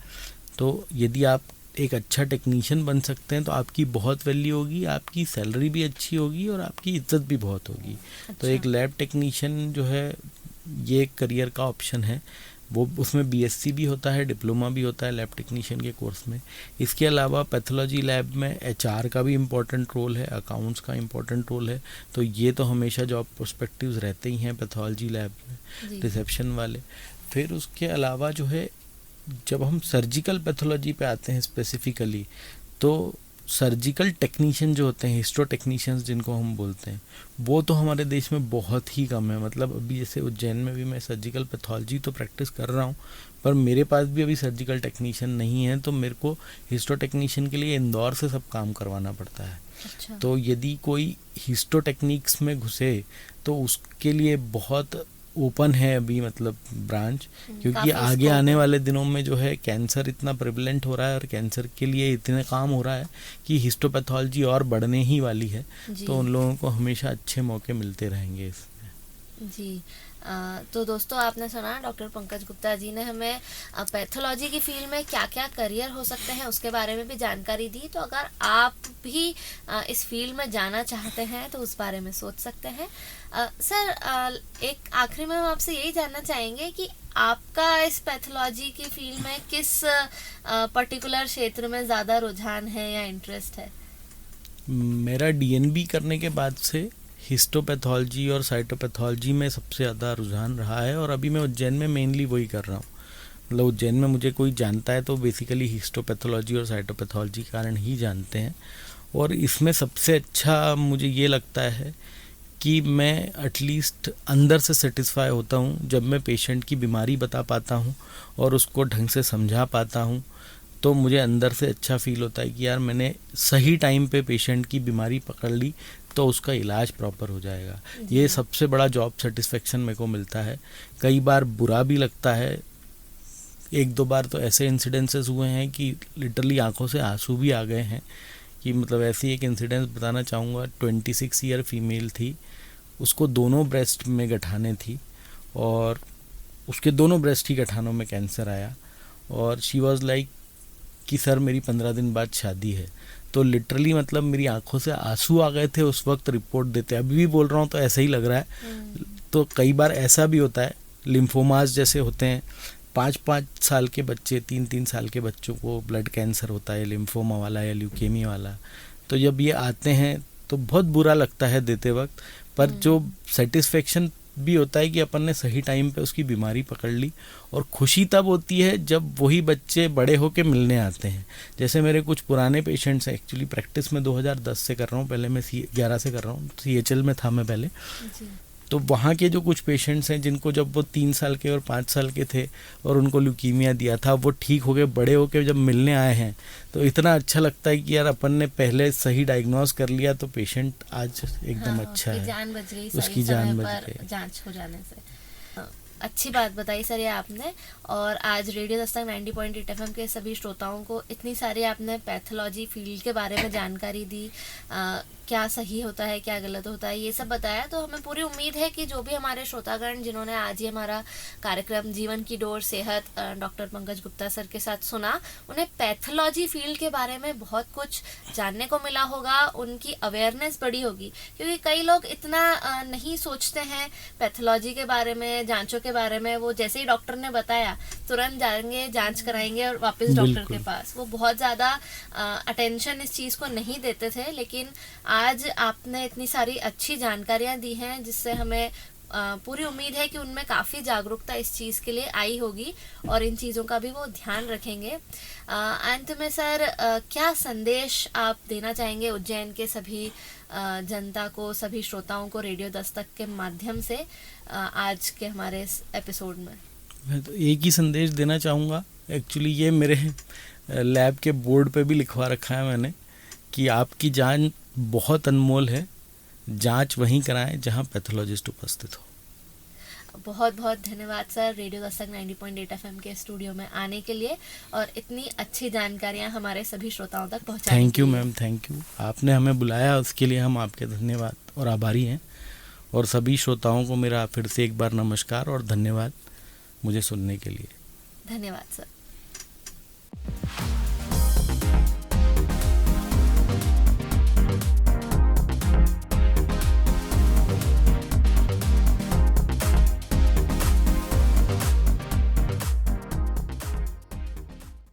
तो यदि आप एक अच्छा टेक्नीशियन बन सकते हैं तो आपकी बहुत वैल्यू होगी, आपकी सैलरी भी अच्छी होगी और आपकी इज्जत भी बहुत होगी। तो एक लैब टेक्नीशियन जो है, ये एक करियर का ऑप्शन है। वो उसमें बीएससी भी होता है, डिप्लोमा भी होता है लैब टेक्नीशियन के कोर्स में। इसके अलावा पैथोलॉजी लैब में एचआर का भी इम्पोर्टेंट रोल है, अकाउंट्स का इम्पोर्टेंट रोल है। तो ये तो हमेशा जॉब पर्सपेक्टिव्स रहते ही हैं पैथोलॉजी लैब में, रिसेप्शन वाले। फिर उसके अलावा जो है, जब हम सर्जिकल पैथोलॉजी पे आते हैं स्पेसिफिकली, तो सर्जिकल टेक्नीशियन जो होते हैं, हिस्टो टेक्नीशियंस जिनको हम बोलते हैं, वो तो हमारे देश में बहुत ही कम है। मतलब अभी जैसे उज्जैन में भी मैं सर्जिकल पैथोलॉजी तो प्रैक्टिस कर रहा हूँ, पर मेरे पास भी अभी सर्जिकल टेक्नीशियन नहीं है। तो मेरे को हिस्टो टेक्नीशियन के लिए इंदौर से सब काम करवाना पड़ता है। अच्छा। तो यदि कोई हिस्टो टेक्निक्स में घुसे तो उसके लिए बहुत ओपन है अभी, मतलब ब्रांच, क्योंकि काफी आगे स्कोप आने है। वाले दिनों में जो है कैंसर इतना प्रेवलेंट हो रहा है और कैंसर के लिए इतने काम हो रहा है कि हिस्टोपैथोलॉजी और बढ़ने ही वाली है। जी तो उन लोगों को हमेशा अच्छे मौके मिलते रहेंगे इसमें। जी। तो दोस्तों, आपने सुना डॉक्टर पंकज गुप्ता जी ने हमें पैथोलॉजी की फील्ड में क्या क्या करियर हो सकते हैं उसके बारे में भी जानकारी दी। तो अगर आप भी इस फील्ड में जाना चाहते हैं तो उस बारे में सोच सकते हैं। सर, एक आखिरी में हम आपसे यही जानना चाहेंगे कि आपका इस पैथोलॉजी की फील्ड में किस पर्टिकुलर क्षेत्र में ज़्यादा रुझान है या इंटरेस्ट है? मेरा डीएनबी करने के बाद से हिस्टोपैथोलॉजी और साइटोपैथोलॉजी में सबसे ज़्यादा रुझान रहा है, और अभी मैं उज्जैन में मेनली वही कर रहा हूँ। मतलब उज्जैन में मुझे कोई जानता है तो बेसिकली हिस्टोपैथोलॉजी और साइटोपैथोलॉजी के कारण ही जानते हैं। और इसमें सबसे अच्छा मुझे ये लगता है कि मैं एटलीस्ट अंदर से सेटिस्फाई होता हूँ जब मैं पेशेंट की बीमारी बता पाता हूँ और उसको ढंग से समझा पाता हूँ। तो मुझे अंदर से अच्छा फील होता है कि यार मैंने सही टाइम पे पेशेंट की बीमारी पकड़ ली तो उसका इलाज प्रॉपर हो जाएगा। ये सबसे बड़ा जॉब सेटिस्फेक्शन मेरे को मिलता है। कई बार बुरा भी लगता है, एक दो बार तो ऐसे इंसिडेंसेस हुए हैं कि लिटरली आंखों से आंसू भी आ गए हैं। कि मतलब ऐसी एक इंसिडेंस बताना चाहूँगा। 26 ईयर फीमेल थी, उसको दोनों ब्रेस्ट में गठाने थी और उसके दोनों ब्रेस्ट की गठानों में कैंसर आया, और शी वाज लाइक कि सर मेरी 15 दिन बाद शादी है। तो लिटरली मतलब मेरी आंखों से आंसू आ गए थे उस वक्त रिपोर्ट देते। अभी भी बोल रहा हूँ तो ऐसा ही लग रहा है। तो कई बार ऐसा भी होता है, लिम्फोमास जैसे होते हैं, 5-5 साल के बच्चे, 3-3 साल के बच्चों को ब्लड कैंसर होता है, लिम्फोमा वाला या ल्यूकेमिया वाला। तो जब ये आते हैं तो बहुत बुरा लगता है देते वक्त, पर जो सेटिस्फेक्शन भी होता है कि अपन ने सही टाइम पे उसकी बीमारी पकड़ ली। और खुशी तब होती है जब वही बच्चे बड़े होके मिलने आते हैं। जैसे मेरे कुछ पुराने पेशेंट्स हैं, एक्चुअली प्रैक्टिस में 2010 से कर रहा हूँ, पहले मैं 11 से कर रहा हूँ, CHL में था मैं पहले। तो वहाँ के जो कुछ पेशेंट्स हैं जिनको जब वो 3 साल के और 5 साल के थे और उनको ल्यूकीमिया दिया था, वो ठीक हो गए, बड़े होके जब मिलने आए हैं तो इतना अच्छा लगता है कि यार अपन ने पहले सही डायग्नोज कर लिया तो पेशेंट आज एकदम अच्छा है, जान बच गई, उसकी जान बच गई जांच हो जाने से। अच्छी बात बताई सर ये आपने। और आज रेडियो दस्तक 90.8 FM के सभी श्रोताओं को इतनी सारी आपने पैथोलॉजी फील्ड के बारे में जानकारी दी क्या सही होता है, क्या गलत होता है, ये सब बताया। तो हमें पूरी उम्मीद है कि जो भी हमारे श्रोतागण जिन्होंने आज ये हमारा कार्यक्रम जीवन की डोर सेहत डॉक्टर पंकज गुप्ता सर के साथ सुना, उन्हें पैथोलॉजी फील्ड के बारे में बहुत कुछ जानने को मिला होगा, उनकी अवेयरनेस बढ़ी होगी। क्योंकि कई लोग इतना नहीं सोचते हैं पैथोलॉजी के बारे में, जांचों के बारे में। वो जैसे ही डॉक्टर ने बताया तुरंत जाएंगे, जांच कराएंगे और वापस डॉक्टर के पास। वो बहुत ज़्यादा अटेंशन इस चीज़ को नहीं देते थे। लेकिन आज आपने इतनी सारी अच्छी जानकारियां दी हैं जिससे हमें पूरी उम्मीद है कि उनमें काफ़ी जागरूकता इस चीज़ के लिए आई होगी और इन चीज़ों का भी वो ध्यान रखेंगे। अंत में सर क्या संदेश आप देना चाहेंगे उज्जैन के सभी जनता को, सभी श्रोताओं को रेडियो दस्तक के माध्यम से आज के हमारे इस एपिसोड में? मैं तो एक ही संदेश देना चाहूँगा। एक्चुअली ये मेरे लैब के बोर्ड पे भी लिखवा रखा है मैंने कि आपकी जान बहुत अनमोल है, जांच वहीं कराएं जहां पैथोलॉजिस्ट उपस्थित हो। बहुत बहुत धन्यवाद सर रेडियो दस्तक 90.8 एफएम के स्टूडियो में आने के लिए और इतनी अच्छी जानकारियां हमारे सभी श्रोताओं तक पहुंचाने के लिए। Thank you ma'am, thank you. आपने हमें बुलाया, उसके लिए हम आपके धन्यवाद और आभारी हैं। और सभी श्रोताओं को मेरा फिर से एक बार नमस्कार और धन्यवाद मुझे सुनने के लिए। धन्यवाद सर।